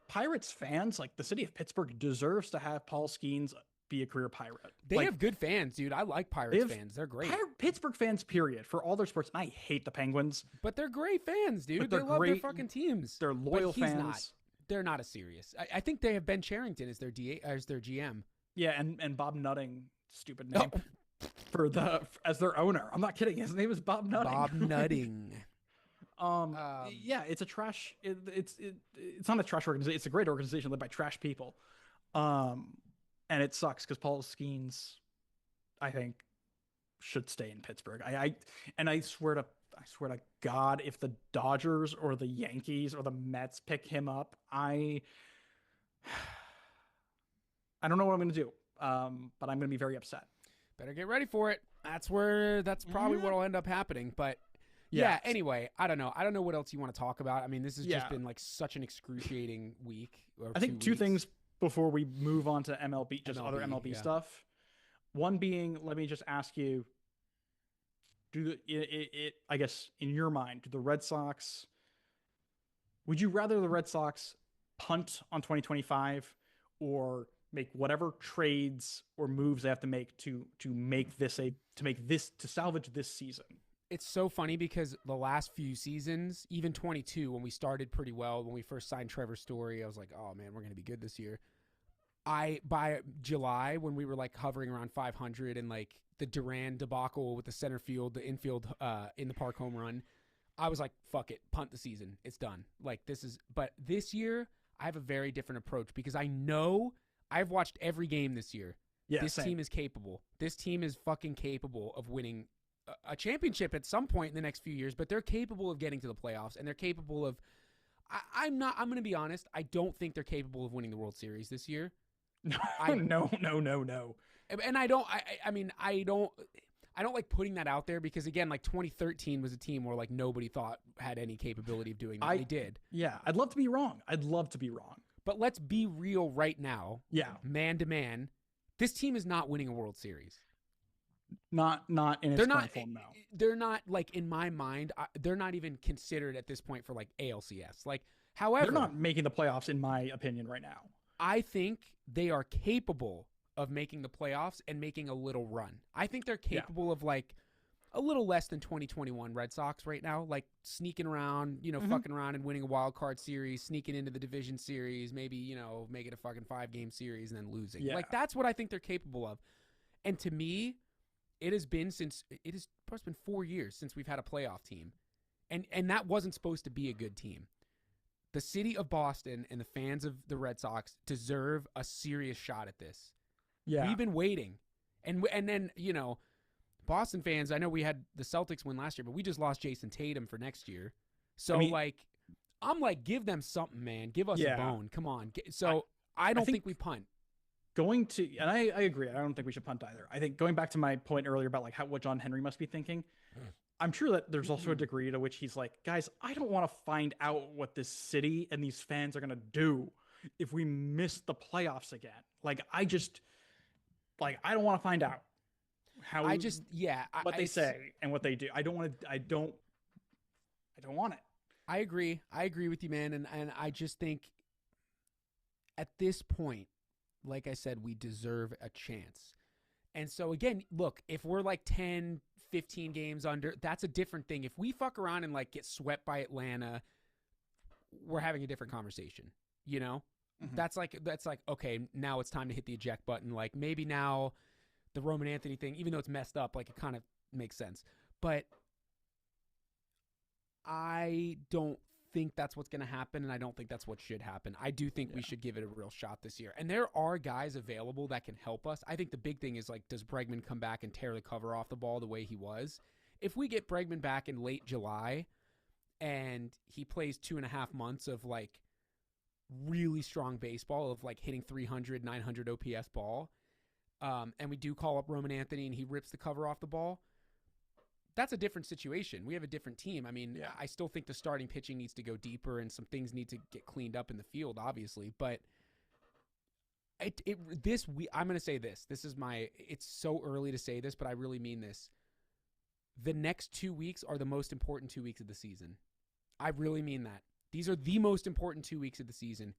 Pirates fans, like the city of Pittsburgh, deserves to have Paul Skeens be a career Pirate. They have good fans, dude. I like Pirates fans. They're great. Pittsburgh fans, period, for all their sports. And I hate the Penguins. But they're great fans, dude. They love their fucking teams. They're loyal fans. They're not as serious. I think they have Ben Cherington as their GM. Yeah, and Bob Nutting, stupid name, as their owner. I'm not kidding. His name is Bob Nutting. Bob Nutting. Yeah, it's a trash. It's not a trash organization. It's a great organization led by trash people. And it sucks because Paul Skeens, I think, should stay in Pittsburgh. I swear to God, if the Dodgers or the Yankees or the Mets pick him up, I don't know what I'm going to do. But I'm going to be very upset. Better get ready for it. That's probably what'll end up happening. But yeah. Anyway, I don't know. I don't know what else you want to talk about. I mean, this has just been like such an excruciating week. I think two things before we move on to MLB, other MLB stuff. One being, let me just ask you, I guess in your mind, would you rather the Red Sox punt on 2025 or make whatever trades or moves they have to make to salvage this season? It's so funny because the last few seasons, even 22, when we started pretty well, when we first signed Trevor Story, I was like, oh man, we're going to be good this year. By July, when we were like hovering around 500 and like the Duran debacle with the center field, the infield in the park home run, I was like, fuck it, punt the season. It's done. Like but this year I have a very different approach because I know I've watched every game this year. Yeah, this team is capable. This team is fucking capable of winning a championship at some point in the next few years, but they're capable of getting to the playoffs and they're capable of, I'm going to be honest. I don't think they're capable of winning the World Series this year. No. And I don't like putting that out there because again, like 2013 was a team where like nobody thought had any capability of doing that. They did. Yeah. I'd love to be wrong. But let's be real right now. Yeah. Man to man. This team is not winning a World Series. Not in its current form now. They're not like in my mind. They're not even considered at this point for like ALCS. Like, however, they're not making the playoffs in my opinion right now. I think they are capable of making the playoffs and making a little run. I think they're capable of like a little less than 2021 Red Sox right now, like sneaking around, fucking around and winning a wild card series, sneaking into the division series, maybe, make it a fucking 5-game series and then losing. Yeah. Like, that's what I think they're capable of. And to me, it has been 4 years since we've had a playoff team. And that wasn't supposed to be a good team. The city of Boston and the fans of the Red Sox deserve a serious shot at this. Yeah. We've been waiting. And then, Boston fans, I know we had the Celtics win last year, but we just lost Jason Tatum for next year. So, I'm like, give them something, man. Give us a bone. Come on. So, I don't think we punt. And I agree. I don't think we should punt either. I think going back to my point earlier about like what John Henry must be thinking, I'm sure that there's also a degree to which he's like, guys, I don't want to find out what this city and these fans are going to do if we miss the playoffs again. Like, I don't want to find out what they say and what they do. I don't want it. I agree with you, man. And I just think at this point, like I said, we deserve a chance. And so again, look, if we're like 10, 15 games under, that's a different thing. If we fuck around and like get swept by Atlanta, we're having a different conversation, Mm-hmm. That's like, okay, now it's time to hit the eject button. Like, maybe now the Roman Anthony thing, even though it's messed up, like, it kind of makes sense. But I don't think that's what's going to happen, and I don't think that's what should happen. I do think we should give it a real shot this year. And there are guys available that can help us. I think the big thing is, like, does Bregman come back and tear the cover off the ball the way he was? If we get Bregman back in late July and he plays 2.5 months of, like, really strong baseball, of, like, hitting 300, 900 OPS ball, and we do call up Roman Anthony and he rips the cover off the ball, that's a different situation. We have a different team. I mean, I still think the starting pitching needs to go deeper and some things need to get cleaned up in the field, obviously. But I'm going to say this. It's so early to say this, but I really mean this. The next 2 weeks are the most important 2 weeks of the season. I really mean that. These are the most important 2 weeks of the season.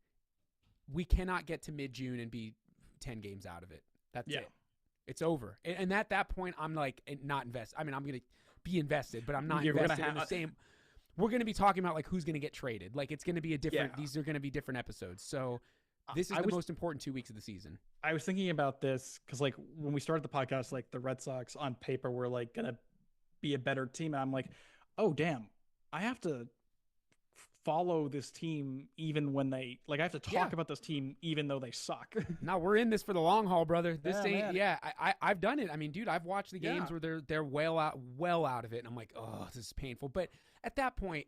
We cannot get to mid-June and be 10 games out of it. That's it. It's over. And at that point, I'm like, not invested. I mean, I'm going to be invested, but I'm not invested in the same. We're going to be talking about like who's going to get traded. Like, it's going to be a different, these are going to be different episodes. So this is the most important 2 weeks of the season. I was thinking about this because like when we started the podcast, like the Red Sox on paper were like going to be a better team. And I'm like, oh, damn, I have to follow this team even when I have to talk about this team even though they suck. No, we're in this for the long haul, brother. This ain't I've done it. I mean, dude, I've watched the games where they're well out of it, and I'm like, oh, this is painful. But at that point,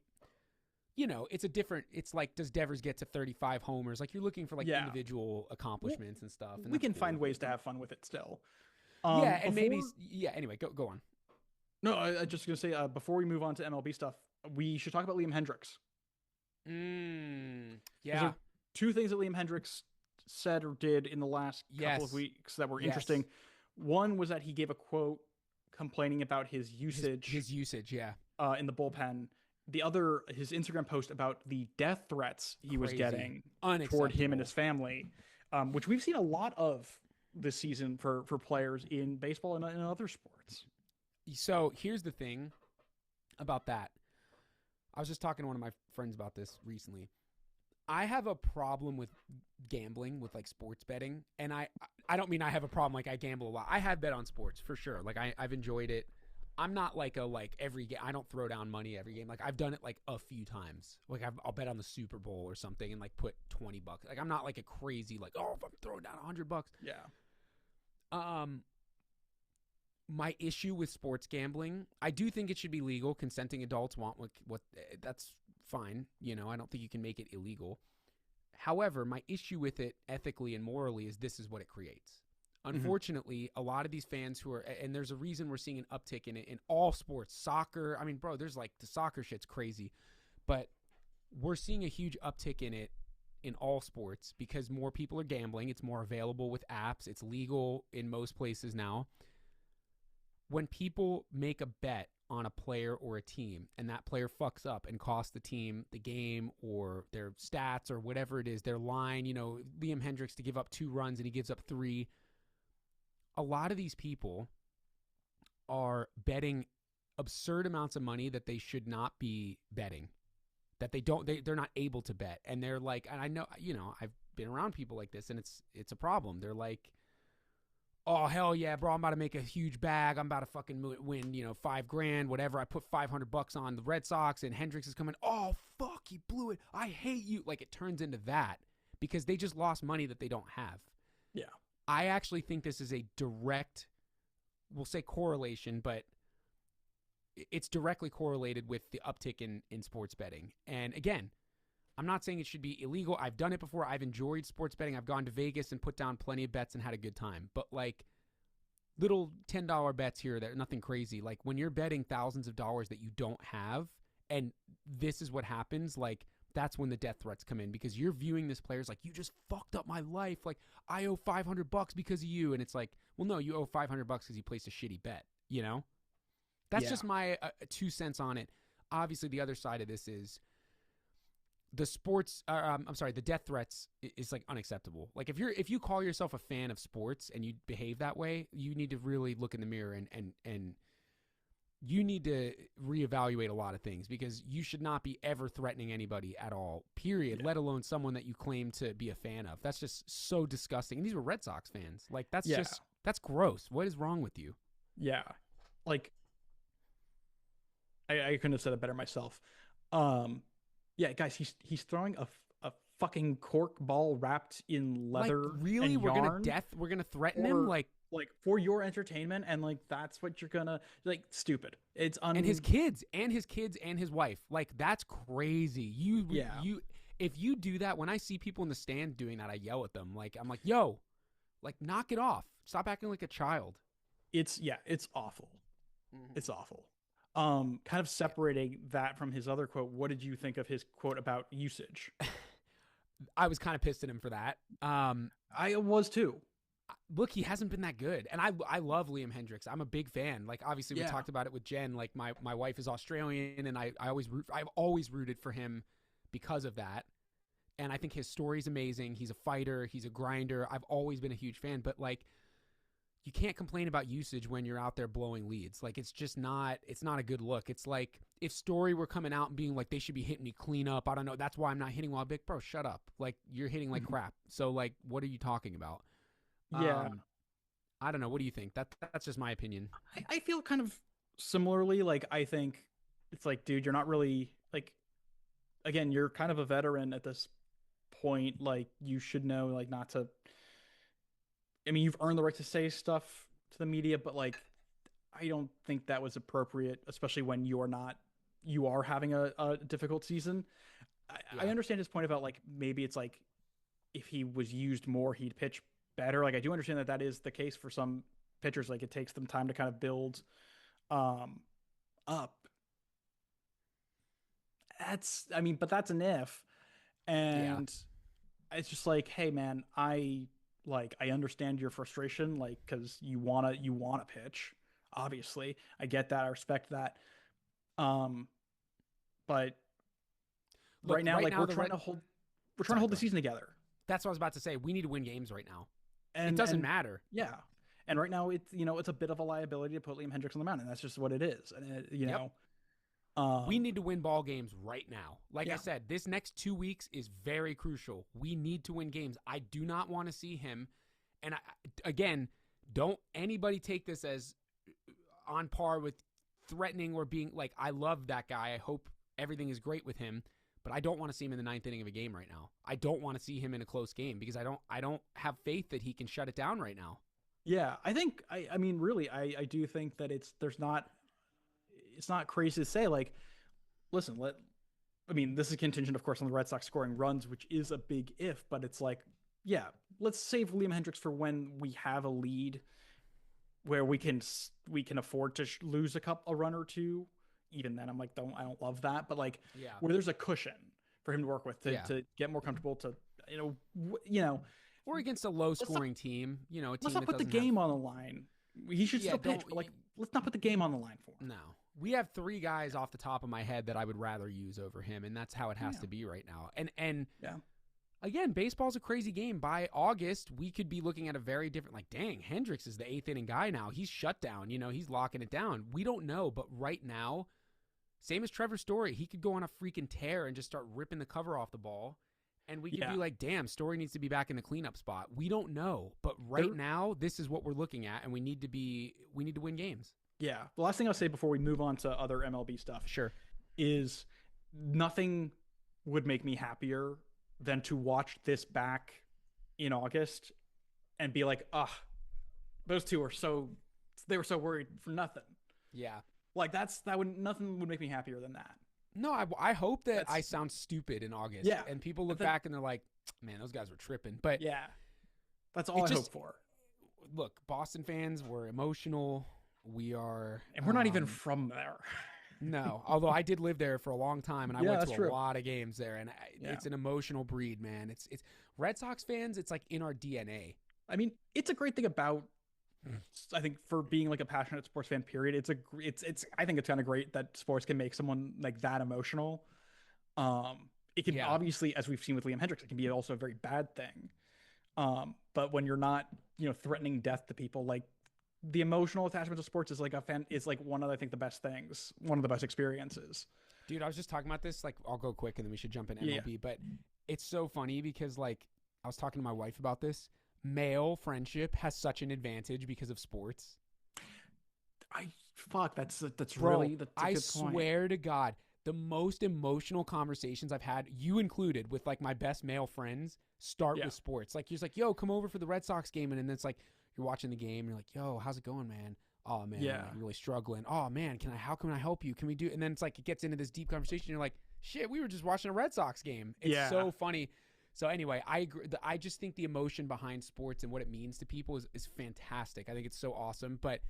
it's like, does Devers get to 35 homers? Like, you're looking for like individual accomplishments and stuff. And we can find ways to have fun with it still. Anyway, go on. No, I just gonna say before we move on to MLB stuff, we should talk about Liam Hendricks. Yeah. Two things that Liam Hendricks said or did in the last couple of weeks that were interesting. One was that he gave a quote complaining about his usage. In the bullpen. The other, his Instagram post about the death threats he was getting toward him and his family, which we've seen a lot of this season for players in baseball and in other sports. So here's the thing about that. I was just talking to one of my friends about this recently. I have a problem with gambling, with like sports betting. And I don't mean I have a problem like I gamble a lot. I have bet on sports for sure. Like I've enjoyed it. I'm not like every game. I don't throw down money every game. Like I've done it like a few times. Like I'll bet on the Super Bowl or something and like put $20. Like I'm not like a crazy like, oh, if I'm throwing down $100. Yeah. My issue with sports gambling, I do think it should be legal. Consenting adults want what that's fine. I don't think you can make it illegal. However, my issue with it ethically and morally is this is what it creates. Unfortunately, a lot of these fans who are, and there's a reason we're seeing an uptick in it in all sports, soccer. I mean, bro, there's like the soccer shit's crazy, but we're seeing a huge uptick in it in all sports because more people are gambling. It's more available with apps. It's legal in most places now. When people make a bet on a player or a team and that player fucks up and costs the team the game or their stats or whatever it is, their line, Liam Hendricks to give up 2 runs and he gives up 3. A lot of these people are betting absurd amounts of money that they should not be betting, that they're not able to bet. And they're like, and I know, I've been around people like this, and it's a problem. They're like, oh, hell yeah, bro, I'm about to make a huge bag. I'm about to fucking win, $5,000, whatever. I put $500 on the Red Sox, and Hendricks is coming. Oh, fuck, he blew it. I hate you. Like, it turns into that because they just lost money that they don't have. Yeah. I actually think this is a direct, we'll say correlation, but it's directly correlated with the uptick in sports betting. And again, I'm not saying it should be illegal. I've done it before. I've enjoyed sports betting. I've gone to Vegas and put down plenty of bets and had a good time. But like little $10 bets here that are nothing crazy. Like when you're betting thousands of dollars that you don't have, and this is what happens, like that's when the death threats come in, because you're viewing this player as like, you just fucked up my life. Like I owe $500 because of you. And it's like, well, no, you owe $500 because you placed a shitty bet, That's just my 2 cents on it. Obviously, the other side of this is the the death threats is like unacceptable. Like if you call yourself a fan of sports and you behave that way, you need to really look in the mirror and you need to reevaluate a lot of things, because you should not be ever threatening anybody at all, period, let alone someone that you claim to be a fan of. That's just so disgusting. And these were Red Sox fans. Like that's gross. What is wrong with you? Yeah. Like I couldn't have said it better myself. Yeah, guys, he's throwing a fucking cork ball wrapped in leather. Like, really? And we're yarn gonna threaten him like for your entertainment, and like that's what you're gonna like. Stupid. It's and his kids and his wife. Like that's crazy. You if you do that, when I see people in the stand doing that, I yell at them. Like I'm like, yo, like knock it off. Stop acting like a child. It's awful. Mm-hmm. It's awful. Kind of separating that from his other quote, what did you think of his quote about usage? I was kind of pissed at him for that. I was too. Look, he hasn't been that good. And I love Liam Hendricks. I'm a big fan. Like, obviously, we talked about it with Jen. Like, my wife is Australian, and I've always rooted for him because of that. And I think his story's amazing. He's a fighter. He's a grinder. I've always been a huge fan. But, like, you can't complain about usage when you're out there blowing leads. Like, it's not a good look. It's like if Story were coming out and being like, they should be hitting me clean up. I don't know. That's why I'm not hitting well. Big bro, shut up. Like, you're hitting like crap. So, like, what are you talking about? Yeah. I don't know. What do you think? That's just my opinion. I feel kind of similarly. Like, I think it's like, dude, you're not really like, again, you're kind of a veteran at this point. Like, you should know, like, not to, I mean, you've earned the right to say stuff to the media, but like, I don't think that was appropriate, especially when you are having a difficult season. I understand his point about like, maybe it's like, if he was used more, he'd pitch better. Like, I do understand that is the case for some pitchers. Like, it takes them time to kind of build up. But that's an if. And it's just like, hey man, I understand your frustration, like, because you wanna pitch. Obviously, I get that. I respect that. But look, right now, we're trying to hold the season together. That's what I was about to say. We need to win games right now. And it doesn't matter. Yeah. And right now, it's a bit of a liability to put Liam Hendricks on the mound, and that's just what it is. And we need to win ball games right now. Like I said, this next 2 weeks is very crucial. We need to win games. I do not want to see him. And again, don't anybody take this as on par with threatening or being like, I love that guy. I hope everything is great with him, but I don't want to see him in the 9th inning of a game right now. I don't want to see him in a close game because I don't have faith that he can shut it down right now. Yeah, I think, I mean, really, I do think that it's not crazy to say, like, listen, this is contingent, of course, on the Red Sox scoring runs, which is a big if, but it's like, yeah, let's save Liam Hendricks for when we have a lead where we can afford to lose a run or two. Even then, I'm like, I don't love that, but like, where there's a cushion for him to work with to get more comfortable to, or against a low scoring team, a team let's not put the game on the line. He should still pitch, but like, let's not put the game on the line for him. No. We have 3 guys off the top of my head that I would rather use over him, and that's how it has to be right now. And again, baseball's a crazy game. By August, we could be looking at a very different, like, dang, Hendricks is the 8th inning guy now. He's shut down. He's locking it down. We don't know, but right now, same as Trevor Story, he could go on a freaking tear and just start ripping the cover off the ball. And we could be like, damn, Story needs to be back in the cleanup spot. We don't know. But right now, this is what we're looking at, and we need to win games. Yeah. The last thing I'll say before we move on to other MLB stuff is nothing would make me happier than to watch this back in August and be like, those two they were so worried for nothing. Yeah. Like nothing would make me happier than that. No, I hope that I sound stupid in August. Yeah. And people look back and they're like, man, those guys were tripping. But yeah, that's all I hope for. Look, Boston fans, we're emotional. We are. And we're not even from there. No, although I did live there for a long time, and I went to a lot of games there, and it's an emotional breed, man. It's Red Sox fans. It's like in our DNA. I mean, it's a great thing about. I think for being like a passionate sports fan, period. I think it's kind of great that sports can make someone like that emotional. It can obviously, as we've seen with Liam Hendricks, it can be also a very bad thing. But when you're not, threatening death to people, like the emotional attachment to sports is like one of, I think, the best things, one of the best experiences. Dude, I was just talking about this. Like, I'll go quick and then we should jump in MLB. But it's so funny because, like, I was talking to my wife about this. Male friendship has such an advantage because of sports. That's Bro, really that's a I good point. swear to God, the most emotional conversations I've had, you included, with like my best male friends, start with sports. Like, you're just like, yo, come over for the Red Sox game, and then it's like you're watching the game and you're like, yo, how's it going, man? Oh man, I'm really struggling. Oh man, how can I help you? Can we do? And then it's like it gets into this deep conversation. You're like, shit, we were just watching a Red Sox game. It's so funny. So anyway, I agree. I just think the emotion behind sports and what it means to people is fantastic. I think it's so awesome. But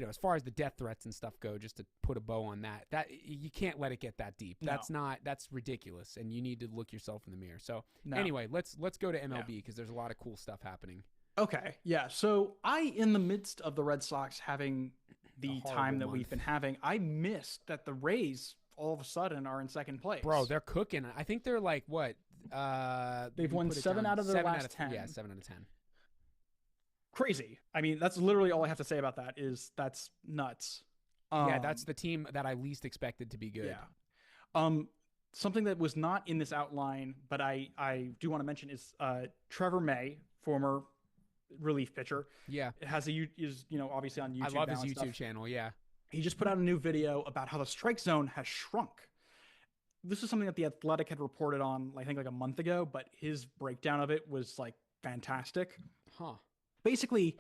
as far as the death threats and stuff go, just to put a bow on that you can't let it get that deep. No. That's ridiculous, and you need to look yourself in the mirror. So anyway, let's go to MLB because there's a lot of cool stuff happening. Okay, yeah. So in the midst of the Red Sox having the time that we've been having, I missed that the Rays all of a sudden are in second place. Bro, they're cooking. I think they're like what? They've won 7 out of their last 10. Yeah, 7 out of 10. Crazy. I mean, that's literally all I have to say about that is that's nuts. That's the team that I least expected to be good. Yeah. Something that was not in this outline, but I do want to mention is Trevor May, former relief pitcher. Yeah. Is obviously on YouTube. I love his YouTube channel. Yeah. He just put out a new video about how the strike zone has shrunk. This is something that The Athletic had reported on, I think, like a month ago, but his breakdown of it was like fantastic. Huh. Basically,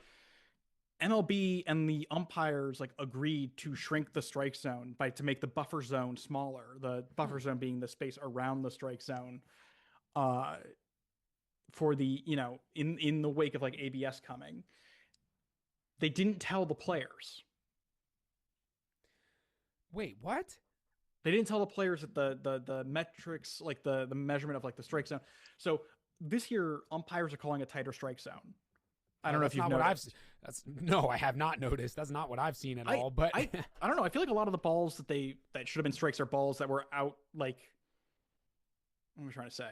MLB and the umpires like agreed to shrink the strike zone to make the buffer zone smaller. The buffer zone being the space around the strike zone, for the in the wake of like ABS coming. They didn't tell the players. Wait, what? They didn't tell the players that the metrics, like the measurement of like the strike zone. So this year, umpires are calling a tighter strike zone. I don't know if you've noticed. No, I have not noticed. That's not what I've seen at all. But I don't know. I feel like a lot of the balls that should have been strikes are balls that were out. Like, what am I trying to say?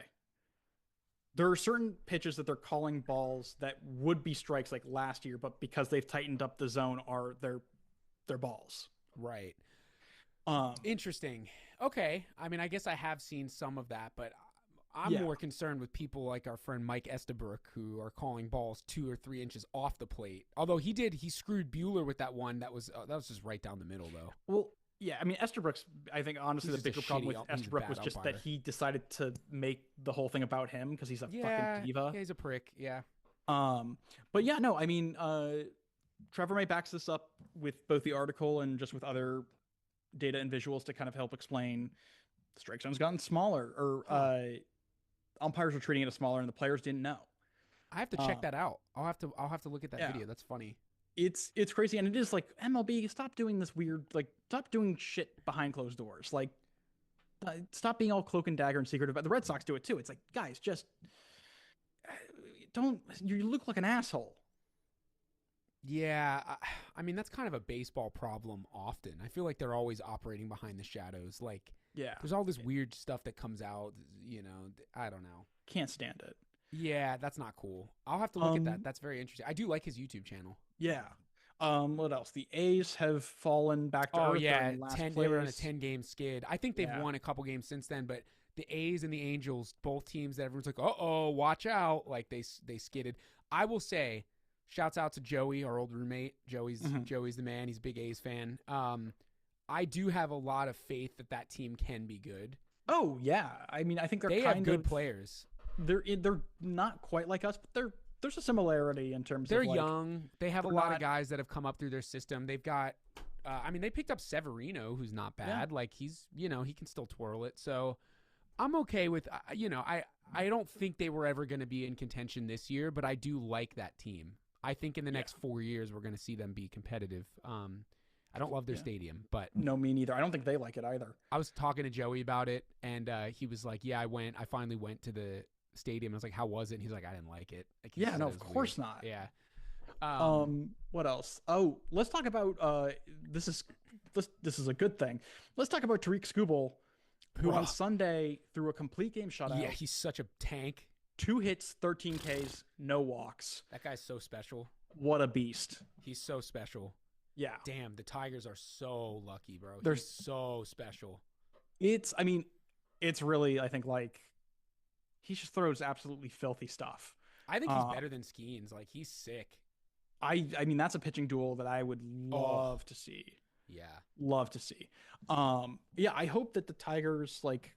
There are certain pitches that they're calling balls that would be strikes like last year, but because they've tightened up the zone, they're balls. Right. Interesting. Okay. I mean, I guess I have seen some of that, but I'm more concerned with people like our friend Mike Estabrook who are calling balls 2 or 3 inches off the plate. Although he screwed Buehler with that one. That was just right down the middle though. Well, yeah. I mean, Estabrook's, I think honestly the bigger problem with Estabrook was just that he decided to make the whole thing about him because he's a fucking diva. Yeah, he's a prick. Yeah. But yeah, no, I mean, Trevor May backs this up with both the article and just with other data and visuals to kind of help explain the strike zone's gotten smaller, or umpires were treating it as smaller and the players didn't know. I have to check that out. I'll have to look at that video. That's funny. It's crazy, and it is like, MLB, stop doing this weird, like, stop doing shit behind closed doors. Like, stop being all cloak and dagger and secretive. The Red Sox do it too. It's like, guys, just don't. You look like an asshole. Yeah, I mean, that's kind of a baseball problem often. I feel like they're always operating behind the shadows. Like, Yeah. There's all this weird stuff that comes out. You know, I don't know. Can't stand it. Yeah, that's not cool. I'll have to look at that. That's very interesting. I do like his YouTube channel. Yeah. What else? The A's have fallen back to earth. Yeah, They're in last place. They were on a 10-game skid. I think they've won a couple games since then, but the A's and the Angels, both teams that everyone's like, "Uh-oh, watch out." Like they skidded. I will say, shouts out to Joey, our old roommate. Joey's the man. He's a big A's fan. I do have a lot of faith that team can be good. Oh, yeah. I mean, I think they have good players. They're not quite like us, but there's a similarity in terms they're of young. They have a lot of guys that have come up through their system. They've got they picked up Severino, who's not bad. Yeah. Like he's, he can still twirl it. So I'm okay with, I don't think they were ever going to be in contention this year, but I do like that team. I think in the next 4 years, we're going to see them be competitive. I don't love their stadium, but no, me neither. I don't think they like it either. I was talking to Joey about it, and he was like, "Yeah, I finally went to the stadium." I was like, "How was it?" And he's like, "I didn't like it." Like, yeah, no, of course not. Yeah. What else? Oh, let's talk about this is a good thing. Let's talk about Tariq Skubal, who on Sunday threw a complete game shutout. Yeah, he's such a tank. 2 hits, 13 Ks, no walks. That guy's so special. What a beast. He's so special. Yeah. Damn, the Tigers are so lucky, bro. They're so special. It's really, I think, like, he just throws absolutely filthy stuff. I think he's better than Skeens. Like, he's sick. I mean, that's a pitching duel that I would love to see. Yeah. Love to see. Yeah, I hope that the Tigers, like,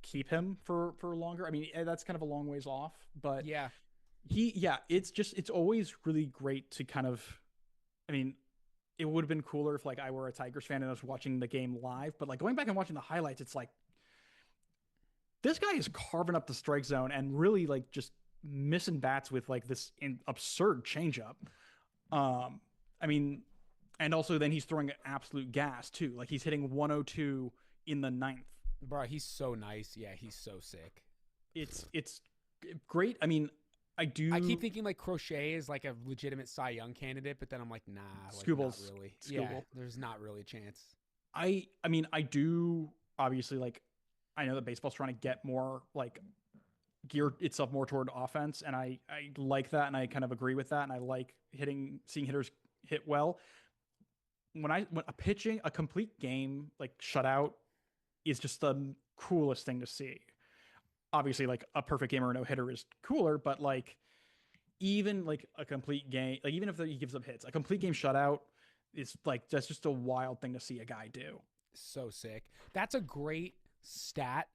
keep him for longer. I mean, that's kind of a long ways off, but yeah, it's always really great to kind of, I mean, it would have been cooler if like I were a Tigers fan and I was watching the game live, but like going back and watching the highlights, it's like this guy is carving up the strike zone and really like just missing bats with like this absurd changeup. I mean, and also then he's throwing absolute gas too. Like he's hitting 102 in the 9th. Bro, he's so nice. Yeah, he's so sick. It's great. I mean, I keep thinking like Crochet is like a legitimate Cy Young candidate, but then I'm like, nah, like, Skubal's not really. Skubal. Yeah, there's not really a chance. I mean, I do obviously like, I know that baseball's trying to get more like gear itself more toward offense, and I like that, and I kind of agree with that, and I like seeing hitters hit well. When a complete game like shutout is just the coolest thing to see. Obviously, like a perfect game or a no-hitter is cooler, but like even like a complete game, like even if he gives up hits, a complete game shutout is like, that's just a wild thing to see a guy do. So sick. That's a great stat.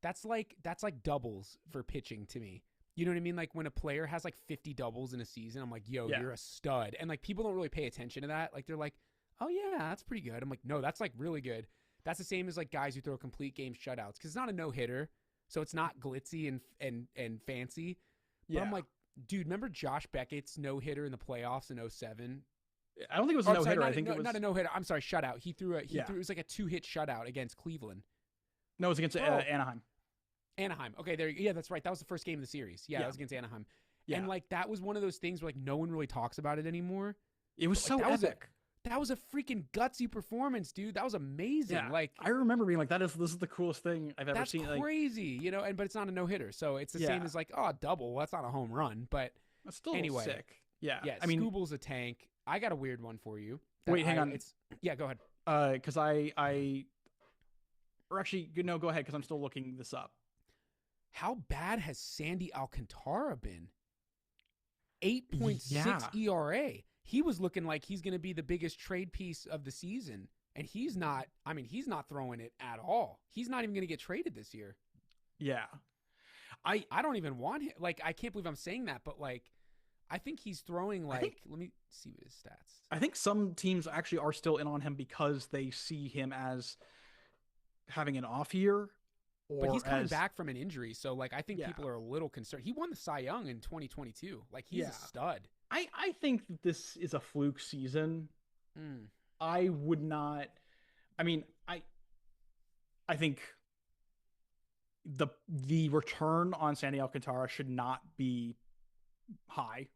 That's like doubles for pitching to me. You know what I mean? Like when a player has like 50 doubles in a season, I'm like, yo, you're a stud. And like people don't really pay attention to that. Like they're like, oh yeah, that's pretty good. I'm like, no, that's like really good. That's the same as like guys who throw complete game shutouts, because it's not a no-hitter. So it's not glitzy and fancy. But I'm like, dude, remember Josh Beckett's no-hitter in the playoffs in 07? I don't think it was a no-hitter. I think it was not a no-hitter. I'm sorry, shutout. He threw it was like a 2-hit shutout against Cleveland. No, it was against Anaheim. Anaheim. Okay, that's right. That was the first game of the series. Yeah, that was against Anaheim. Yeah. And like that was one of those things where like no one really talks about it anymore. It was so epic. That was a freaking gutsy performance, dude. That was amazing. Yeah. Like I remember being like, this is the coolest thing I've ever seen. That's crazy, but it's not a no-hitter. So it's the same as like, oh, double. Well, that's not a home run, but that's still anyway, sick. Yeah. I mean, Skubal's a tank. I got a weird one for you. Wait, hang on. Go ahead. Because or actually, no, go ahead, because I'm still looking this up. How bad has Sandy Alcantara been? 8.6 ERA. He was looking like he's going to be the biggest trade piece of the season, and he's not. I mean, he's not throwing it at all. He's not even going to get traded this year. Yeah. I don't even want him. Like, I can't believe I'm saying that, but like, I think he's throwing like, let me see what his stats. I think some teams actually are still in on him because they see him as having an off year. But he's coming back from an injury, so like I think people are a little concerned. He won the Cy Young in 2022. Like he's a stud. I think that this is a fluke season. I would not. I mean, I think the return on Sandy Alcantara should not be high.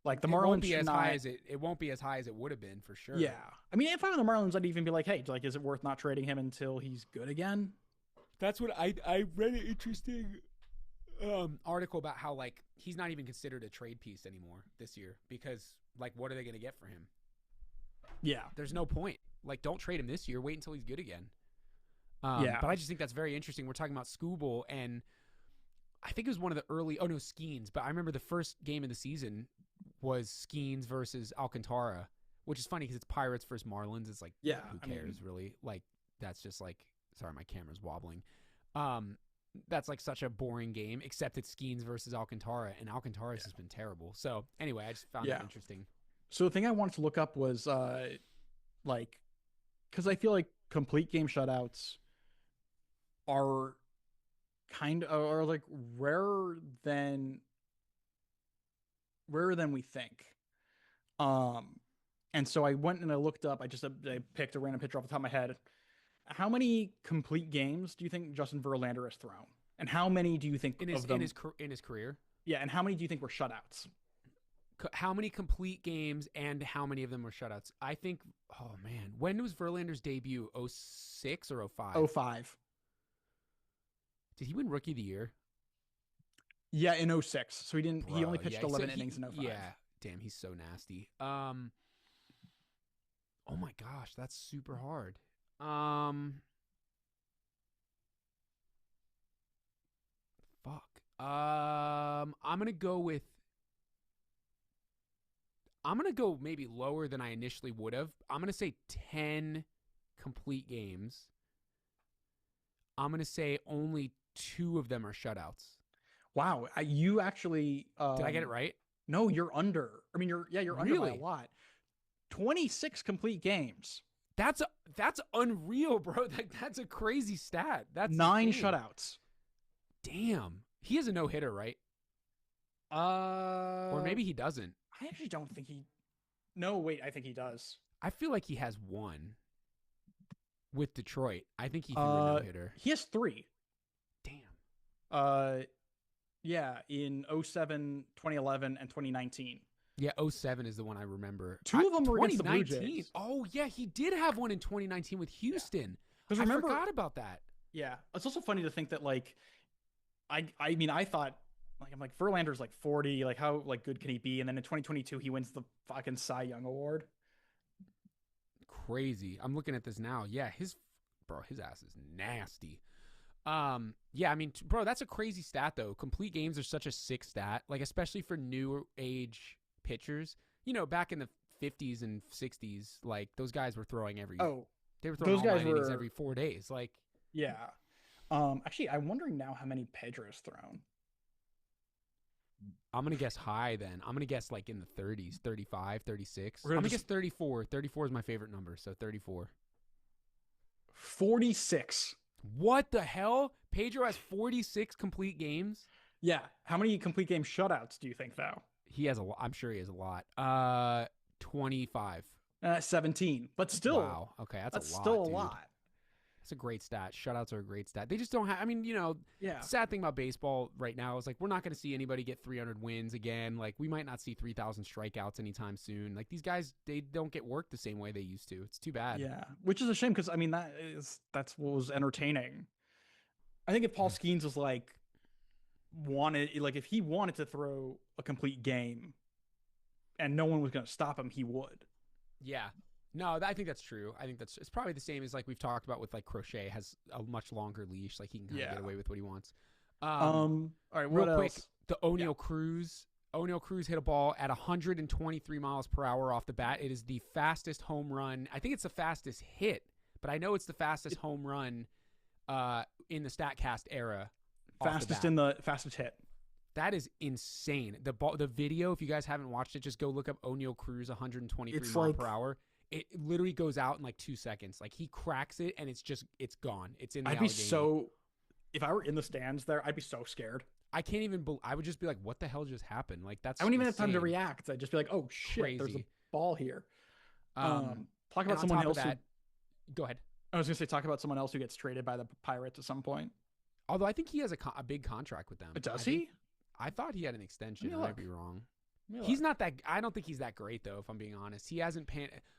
Like the it won't Marlins be should as not. high as it won't be as high as it would have been for sure. Yeah, I mean, if I were the Marlins, I'd even be like, hey, like, is it worth not trading him until he's good again? That's what I read an interesting article about how like he's not even considered a trade piece anymore this year because like what are they going to get for him? Yeah, there's no point. Like, don't trade him this year. Wait until he's good again. Yeah, but I just think that's very interesting. We're talking about Skubal, and I think it was one of the early. Oh no, Skeens. But I remember the first game of the season was Skeens versus Alcantara, which is funny because it's Pirates versus Marlins. It's like, yeah, who cares really? Like, that's just like, sorry, my camera's wobbling. That's like such a boring game, except it's Skeens versus Alcantara, and Alcantara's has been terrible. So anyway, I just found that interesting. So the thing I wanted to look up was like, because I feel like complete game shutouts are kind of are like rarer than we think. And so I went and I looked up. I picked a random pitcher off the top of my head. How many complete games do you think Justin Verlander has thrown? And how many do you think in his of them in his career? Yeah, and how many do you think were shutouts? How many complete games and how many of them were shutouts? I think, oh man, when was Verlander's debut? 06 or 05? 05. Did he win Rookie of the Year? Yeah, in 06. So he only pitched 11 innings in 05. Yeah, damn, he's so nasty. Oh my gosh, that's super hard. Fuck. I'm gonna go maybe lower than I initially would have. I'm gonna say 10 complete games. I'm gonna say only 2 of them are shutouts. Wow, you actually did I get it right? No, you're under. I mean, you're under by a lot. 26 complete games. That's unreal, bro. That's a crazy stat. That's 9 shutouts. Damn. He has a no-hitter, right? Or maybe he doesn't. I actually don't think he. No, wait. I think he does. I feel like he has 1 with Detroit. I think he threw a no-hitter. He has 3. Damn. Yeah, in 07, 2011, and 2019. Yeah, 07 is the one I remember. 2 of them were against the Blue Jays. Oh, yeah, he did have one in 2019 with Houston. Yeah. I forgot about that. Yeah, it's also funny to think that, like, I mean, I thought, like, I'm like, Verlander's like 40, like, how like good can he be? And then in 2022, he wins the fucking Cy Young Award. Crazy. I'm looking at this now. Yeah, his ass is nasty. Yeah, I mean, bro, that's a crazy stat though. Complete games are such a sick stat, like especially for newer age pitchers. You know, back in the 50s and 60s, like those guys were throwing they were throwing innings every 4 days. Like, yeah. Actually, I'm wondering now how many Pedro's thrown. I'm going to guess high then. I'm going to guess like in the 30s, 35, 36. I'm going to guess 34. 34 is my favorite number, so 34. 46. What the hell? Pedro has 46 complete games? Yeah. How many complete game shutouts do you think, though? He has a lot. I'm sure he has a lot. 25. 17. But still. Wow. Okay, that's a lot, still a lot. That's a great stat. Shutouts are a great stat. They just don't have. I mean, you know, the sad thing about baseball right now is like we're not going to see anybody get 300 wins again. Like we might not see 3,000 strikeouts anytime soon. Like these guys, they don't get work the same way they used to. It's too bad. Yeah, which is a shame because I mean that's what was entertaining. I think if Paul Skeens was like if he wanted to throw a complete game, and no one was going to stop him, he would. Yeah. No, I think that's true. I think it's probably the same as like we've talked about with like Crochet has a much longer leash. Like he can kind of get away with what he wants. All right, real quick, the O'Neill Cruz. O'Neill Cruz hit a ball at 123 miles per hour off the bat. It is the fastest home run. I think it's the fastest hit, but I know it's the fastest home run in the StatCast era. Fastest hit. That is insane. The video, if you guys haven't watched it, just go look up O'Neill Cruz 123 miles per hour. It literally goes out in like 2 seconds. Like he cracks it and it's gone. It's in the Allegheny. If I were in the stands there, I'd be so scared. I can't even I would just be like, what the hell just happened? Like that's I wouldn't even have time to react. I'd just be like, oh shit, Crazy. There's a ball here. Talk about someone else go ahead. I was gonna say talk about someone else who gets traded by the Pirates at some point. Although I think he has a big contract with them. Does he? I thought he had an extension. I might be wrong. He's not that. I don't think he's that great though. If I'm being honest, he hasn't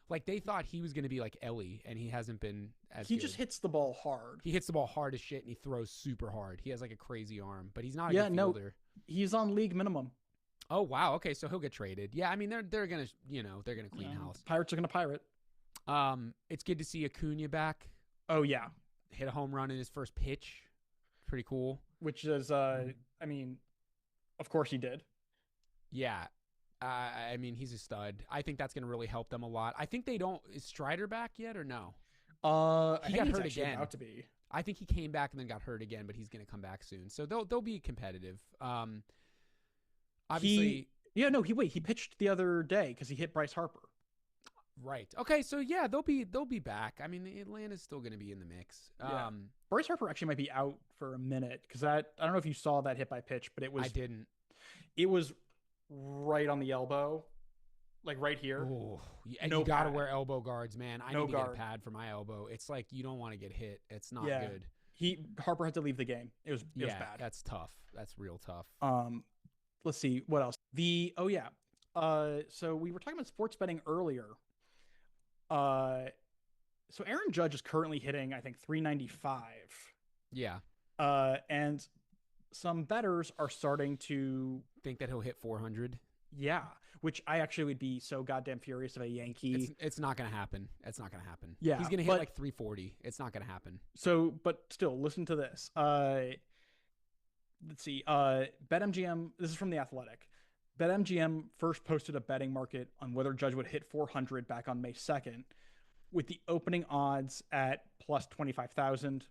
like they thought he was going to be like Ellie, and he hasn't been as. He good. just hits the ball hard. He hits the ball hard as shit, and he throws super hard. He has like a crazy arm, but he's not a good fielder. No, he's on league minimum. Oh wow, okay, so he'll get traded. Yeah, I mean they're gonna they're gonna clean house. Pirates are gonna pirate. It's good to see Acuna back. Oh yeah, hit a home run in his first pitch. Pretty cool. Which is I mean, of course he did. Yeah. I mean, he's a stud. I think that's going to really help them a lot. I think they don't. Is Strider back yet or no? He got hurt again. About to be. I think he came back and then got hurt again, but he's going to come back soon. So they'll be competitive. Obviously, he pitched the other day because he hit Bryce Harper. Right. Okay. So yeah, they'll be back. I mean, Atlanta's still going to be in the mix. Yeah. Bryce Harper actually might be out for a minute because I don't know if you saw that hit by pitch, but it was. I didn't. It was right on the elbow, like right here. Ooh, and you got to wear elbow guards, man. I need to get a pad for my elbow. It's like you don't want to get hit. It's not good. Harper had to leave the game. It was bad. That's tough. That's real tough. Let's see what else. So we were talking about sports betting earlier. So Aaron Judge is currently hitting, I think, 395. Yeah. And some bettors are starting to think that he'll hit 400. Yeah, which I actually would be so goddamn furious of a Yankee. It's not going to happen. It's not going to happen. Yeah, he's going to hit like 340. It's not going to happen. So, but still, listen to this. Let's see. BetMGM. This is from The Athletic. BetMGM first posted a betting market on whether Judge would hit 400 back on May 2nd, with the opening odds at plus 25,000.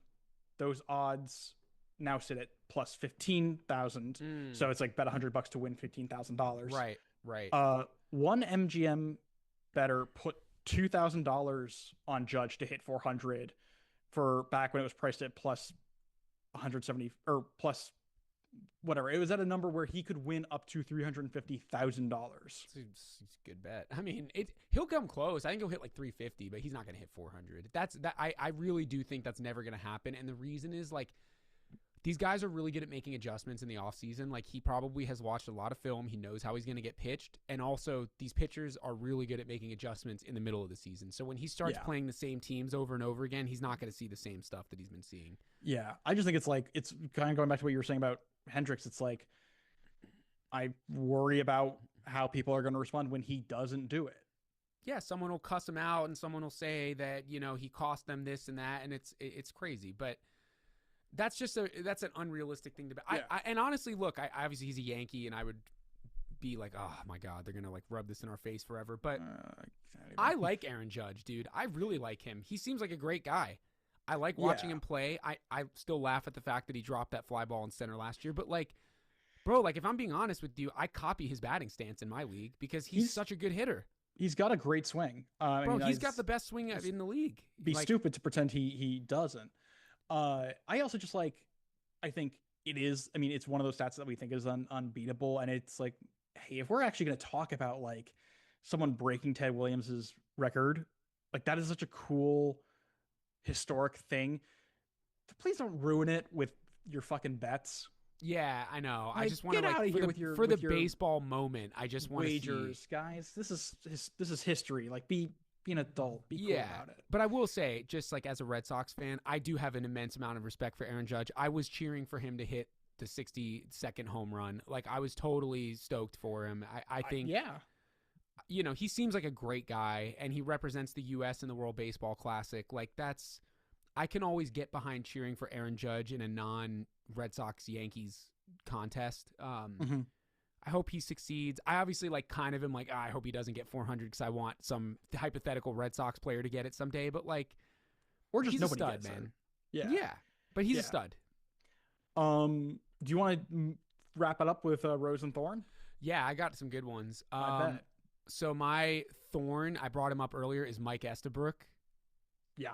Those odds now sit at plus 15,000. So it's like bet $100 to win $15,000. Right. One MGM better put $2,000 on Judge to hit 400 for back when it was priced at plus 170 or plus whatever. It was at a number where he could win up to $350,000. It's a good bet. I mean, he'll come close. I think he'll hit like 350, but he's not going to hit 400. I really do think that's never going to happen. And the reason is like, these guys are really good at making adjustments in the offseason. Like, he probably has watched a lot of film. He knows how he's going to get pitched. And also, these pitchers are really good at making adjustments in the middle of the season. So when he starts playing the same teams over and over again, he's not going to see the same stuff that he's been seeing. Yeah. I just think it's kind of going back to what you were saying about Hendricks. It's like, I worry about how people are going to respond when he doesn't do it. Yeah, someone will cuss him out and someone will say that, he cost them this and that. And it's crazy. But that's an unrealistic thing to bet. Yeah. And honestly, look, obviously he's a Yankee, and I would be like, oh my God, they're gonna like rub this in our face forever. But I like Aaron Judge, dude. I really like him. He seems like a great guy. I like watching him play. I still laugh at the fact that he dropped that fly ball in center last year. But like, bro, like if I'm being honest with you, I copy his batting stance in my league because he's such a good hitter. He's got a great swing. He's got the best swing in the league. Be stupid to pretend he doesn't. I also just I think it's one of those stats that we think is unbeatable. And it's like, hey, if we're actually going to talk about like someone breaking Ted Williams's record, like that is such a cool historic thing. Please don't ruin it with your fucking bets. Yeah, I know. I just want to for the baseball moment. I just want wagers, guys. This is history. Like be an adult. Be cool about it. But I will say, just like as a Red Sox fan, I do have an immense amount of respect for Aaron Judge. I was cheering for him to hit the 62nd home run. Like I was totally stoked for him. I think, he seems like a great guy, and he represents the U.S. in the World Baseball Classic. Like I can always get behind cheering for Aaron Judge in a non-Red Sox-Yankees contest. I hope he succeeds. I obviously kind of am like, I hope he doesn't get 400 because I want some hypothetical Red Sox player to get it someday. But or just he's nobody a stud, gets man. It. Yeah. But he's a stud. Do you want to wrap it up with Rose and Thorn? Yeah, I got some good ones. I bet. So my Thorn, I brought him up earlier, is Mike Estabrook. Yeah.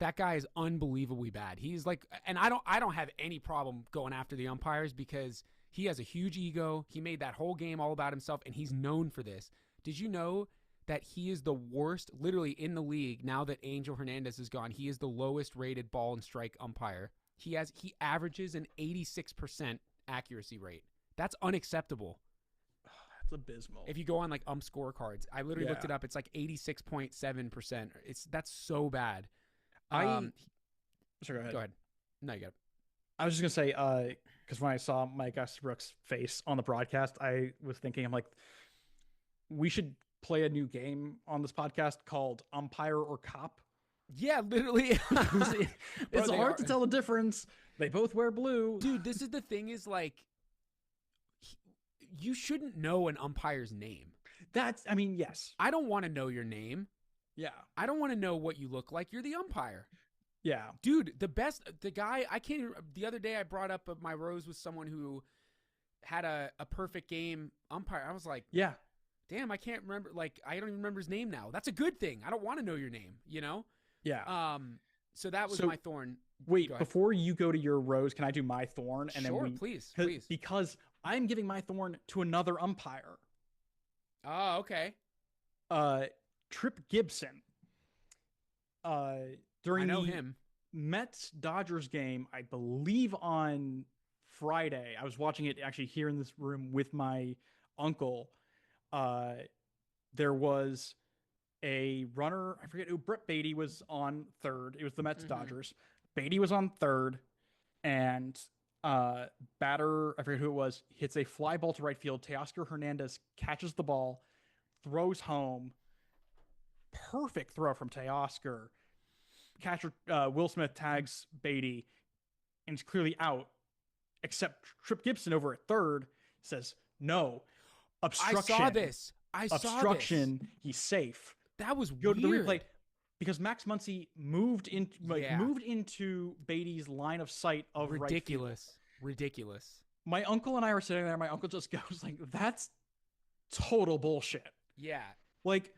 That guy is unbelievably bad. He's and I don't have any problem going after the umpires because he has a huge ego. He made that whole game all about himself, and he's known for this. Did you know that he is the worst, literally in the league, now that Angel Hernandez is gone? He is the lowest rated ball and strike umpire. He averages an 86% accuracy rate. That's unacceptable. It's abysmal. If you go on like scorecards, I literally looked it up. It's like 86.7%. That's so bad. Sorry, go ahead. Go ahead. No, you got it. I was just gonna say, because when I saw Mike Estabrook's face on the broadcast, I was thinking, I'm like, we should play a new game on this podcast called Umpire or Cop. Yeah, literally. It's hard to tell the difference. They both wear blue. Dude, this is the thing is like, you shouldn't know an umpire's name. Yes. I don't want to know your name. Yeah. I don't want to know what you look like. You're the umpire. Yeah. Dude, the guy, the other day I brought up my rose with someone who had a perfect game umpire. I was like, yeah. Damn, I can't remember. Like, I don't even remember his name now. That's a good thing. I don't want to know your name, you know? Yeah. So that was my thorn. Wait, before you go to your rose, can I do my thorn? And sure, then please. Because I'm giving my thorn to another umpire. Oh, okay. Trip Gibson. During him. Mets-Dodgers game, I believe on Friday, I was watching it actually here in this room with my uncle. There was a runner, I forget who, Brett Beatty was on third. It was the Mets-Dodgers. Beatty was on third, and batter, I forget who it was, hits a fly ball to right field. Teoscar Hernandez catches the ball, throws home. Perfect throw from Teoscar. Catcher Will Smith tags Beatty, and it's clearly out. Except Trip Gibson over at third says, no, obstruction. I saw this. Obstruction. He's safe. That was Go weird. to the replay. Because Max Muncy moved into Beatty's line of sight of ridiculous. Right field. Ridiculous. My uncle and I were sitting there. My uncle just goes like, "That's total bullshit." Yeah. Like,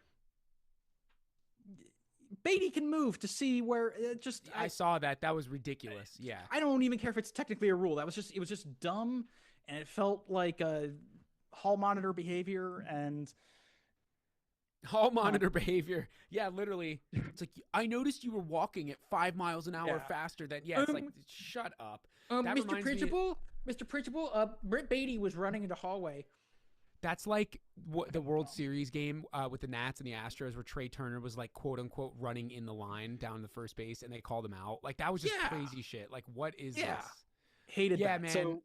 Beatty can move to see where it just. I saw that. That was ridiculous. Yeah. I don't even care if it's technically a rule. It was just dumb, and it felt like a hall monitor behavior and. Hall monitor behavior. Yeah, literally. It's like, I noticed you were walking at 5 miles an hour faster than. Yeah, it's like, shut up. Mr. Principal, Britt Beatty was running in the hallway. That's like the World Series game with the Nats and the Astros where Trey Turner was like, quote unquote, running in the line down the first base and they called him out. Like, that was just crazy shit. Like, what is this? Hated that. Man. So,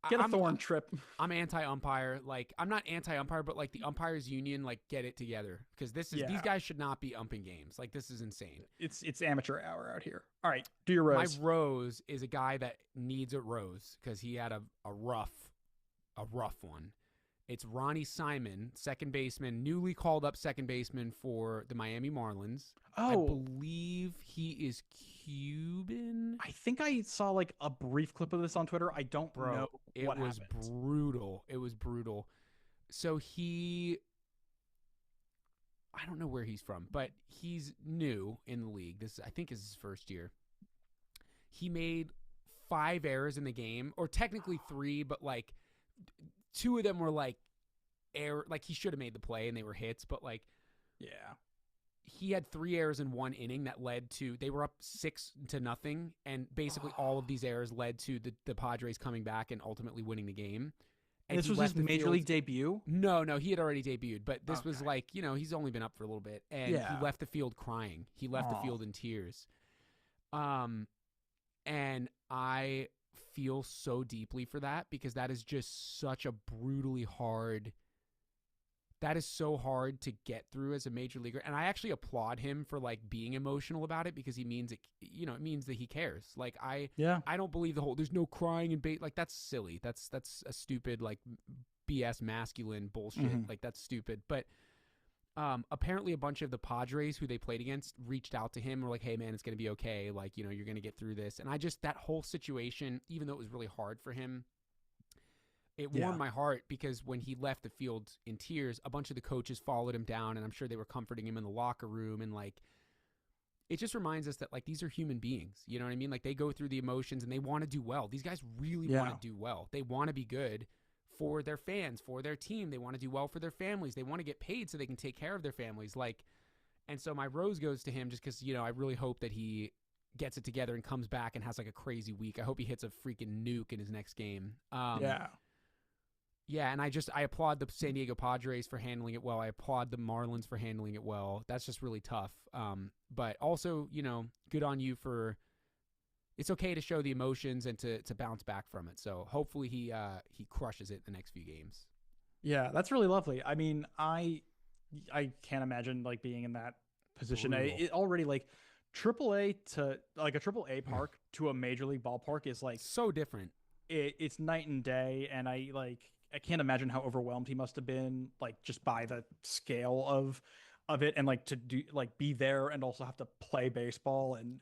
get a thorn, Trip. I'm anti-umpire. Like, I'm not anti-umpire, but like the umpires union, like, get it together because these guys should not be umping games. Like, this is insane. It's amateur hour out here. All right, do your rose. My rose is a guy that needs a rose because he had a rough one. It's Ronnie Simon, second baseman, newly called up second baseman for the Miami Marlins. I believe he is Cuban. I think I saw like a brief clip of this on Twitter. I don't know what happened. It was brutal. It was brutal. So I don't know where he's from, but he's new in the league. This, I think, is his first year. He made 5 errors in the game, or technically 3, but like 2 of them were like error. Like, he should have made the play and they were hits, but like, he had 3 errors in 1 inning that led to, they were up 6-0, and basically all of these errors led to the Padres coming back and ultimately winning the game. And this was his major league debut? No, he had already debuted, but this was like, he's only been up for a little bit, and he left the field crying. He left the field in tears. And I feel so deeply for that because that is just such a brutally hard. That is so hard to get through as a major leaguer. And I actually applaud him for like being emotional about it because he means it, it means that he cares. Like I don't believe the whole, there's no crying and like, that's silly. That's a stupid, like BS masculine bullshit. Mm-hmm. Like, that's stupid. But apparently a bunch of the Padres who they played against reached out to him and were like, hey man, it's going to be okay. Like, you're going to get through this. And that whole situation, even though it was really hard for him, it warmed my heart because when he left the field in tears, a bunch of the coaches followed him down, and I'm sure they were comforting him in the locker room. And like, it just reminds us that like, these are human beings. You know what I mean? Like, they go through the emotions and they want to do well. These guys really want to do well. They want to be good for their fans, for their team. They want to do well for their families. They want to get paid so they can take care of their families. Like, and so my rose goes to him just because, I really hope that he gets it together and comes back and has like a crazy week. I hope he hits a freaking nuke in his next game. Yeah, and I applaud the San Diego Padres for handling it well. I applaud the Marlins for handling it well. That's just really tough. But also, good on you for. It's okay to show the emotions and to bounce back from it. So hopefully he crushes it in the next few games. Yeah, that's really lovely. I mean, I can't imagine like being in that position. It already like AAA to like a AAA park to a major league ballpark is like so different. It's night and day, and I can't imagine how overwhelmed he must have been, like just by the scale of it, and like to do like be there and also have to play baseball and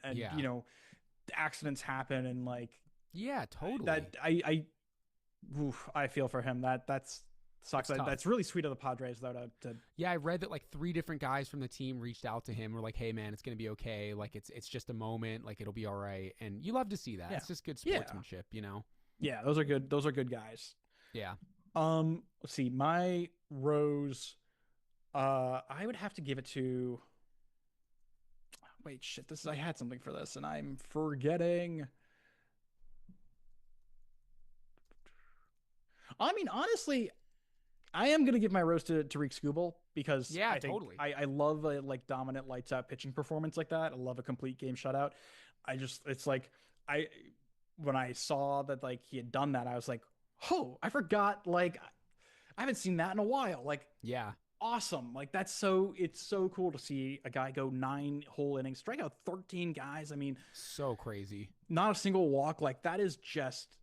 accidents happen and like totally that I feel for him. That's sucks. That's really sweet of the Padres though to I read that like 3 different guys from the team reached out to him, were like, hey man, it's gonna be okay, like it's just a moment, like it'll be all right. And you love to see that. It's just good sportsmanship. Yeah, those are good guys. Yeah. Let's see, my rose, I would have to give it to. Wait, shit! I had something for this, and I'm forgetting. I mean, honestly, I am gonna give my rose to Tariq Skubal because I think totally. I love a like dominant lights out pitching performance like that. I love a complete game shutout. It's like when I saw that like he had done that, I was like, oh, I forgot. Like, I haven't seen that in a while. Like, awesome. Like it's so cool to see a guy go 9 whole innings, strike out 13 guys. I mean, so crazy. Not a single walk. Like that is just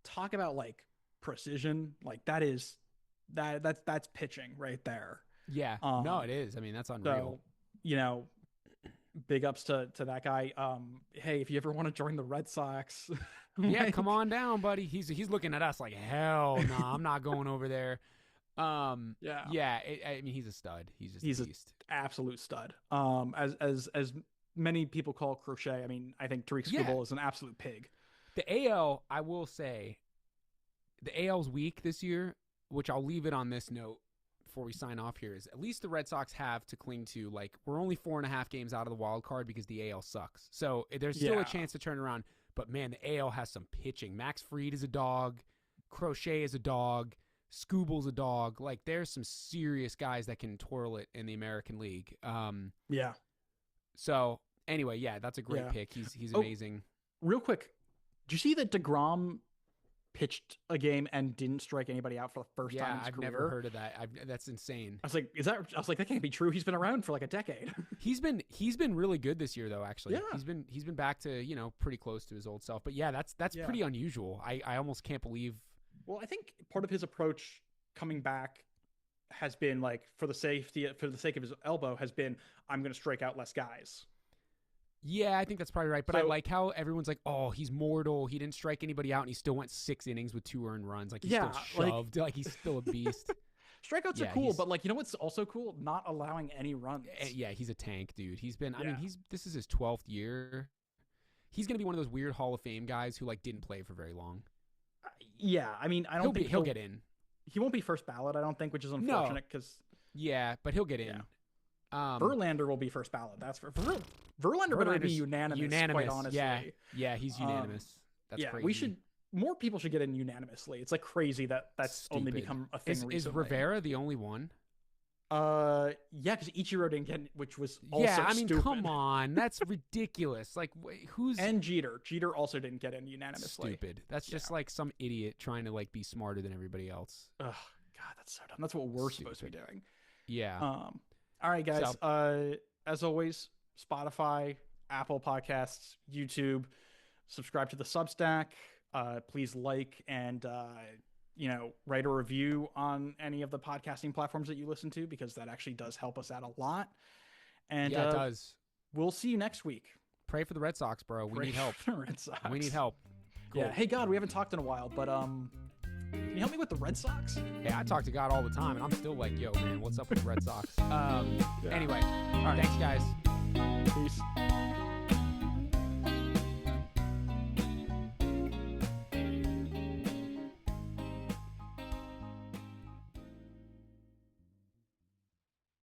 talk about like precision. Like that's pitching right there. Yeah. No, it is. I mean, that's unreal. So, big ups to that guy. Hey, if you ever want to join the Red Sox, come on down, buddy. He's looking at us like, hell no, I'm not going over there. I mean, he's a stud. He's a beast. Absolute stud. As many people call Crochet, I mean, I think Tariq Skubal is an absolute pig. The AL, I will say, the AL's weak this year, which I'll leave it on this note before we sign off here, is at least the Red Sox have to cling to. Like, we're only 4.5 games out of the wild card because the AL sucks. So there's still a chance to turn around. But man, the AL has some pitching. Max Fried is a dog. Crochet is a dog. Skubal's a dog. Like, there's some serious guys that can twirl it in the American League. So anyway, that's a great pick. He's amazing. Real quick, did you see that DeGrom pitched a game and didn't strike anybody out for the first time in his career? I've never heard of that. That's insane. I was like, that can't be true. He's been around for like a decade. He's been really good this year though, actually. Yeah. He's been back to, pretty close to his old self. But that's pretty unusual. I almost can't believe. Well, I think part of his approach coming back has been like for the sake of his elbow has been, I'm going to strike out less guys. Yeah, I think that's probably right. But I like how everyone's like, oh, he's mortal. He didn't strike anybody out, and he still went 6 innings with 2 earned runs. Like, he's still shoved. Like he's still a beast. Strikeouts are cool, but like, you know what's also cool? Not allowing any runs. Yeah, he's a tank, dude. He's been. I mean, this is his 12th year. He's gonna be one of those weird Hall of Fame guys who like didn't play for very long. Yeah, I mean, I don't think he'll get in. He won't be first ballot, I don't think, which is unfortunate because. Yeah, but he'll get in. Yeah. Verlander will be first ballot. That's for Verlander better be unanimous. Quite honestly. Yeah, he's unanimous. That's crazy. More people should get in unanimously. It's like crazy that's stupid. Only become a thing recently. Is Rivera the only one? Yeah, because Ichiro didn't get, which was also stupid. Come on, that's ridiculous. Like, who's and Jeter also didn't get in unanimously. Stupid. That's just like some idiot trying to like be smarter than everybody else. Ugh, God, that's so dumb. That's what we're supposed to be doing. Yeah. All right, guys. As always, Spotify, Apple Podcasts, YouTube. Subscribe to the Substack. Please like and write a review on any of the podcasting platforms that you listen to, because that actually does help us out a lot. And it does. We'll see you next week. Pray for the Red Sox, bro. We need help. Red Sox. We need help. Cool. Yeah. Hey, God, we haven't talked in a while, but can you help me with the Red Sox? Yeah, I talk to God all the time, and I'm still like, yo, man, what's up with the Red Sox? Anyway, all right. Thanks, guys. Peace.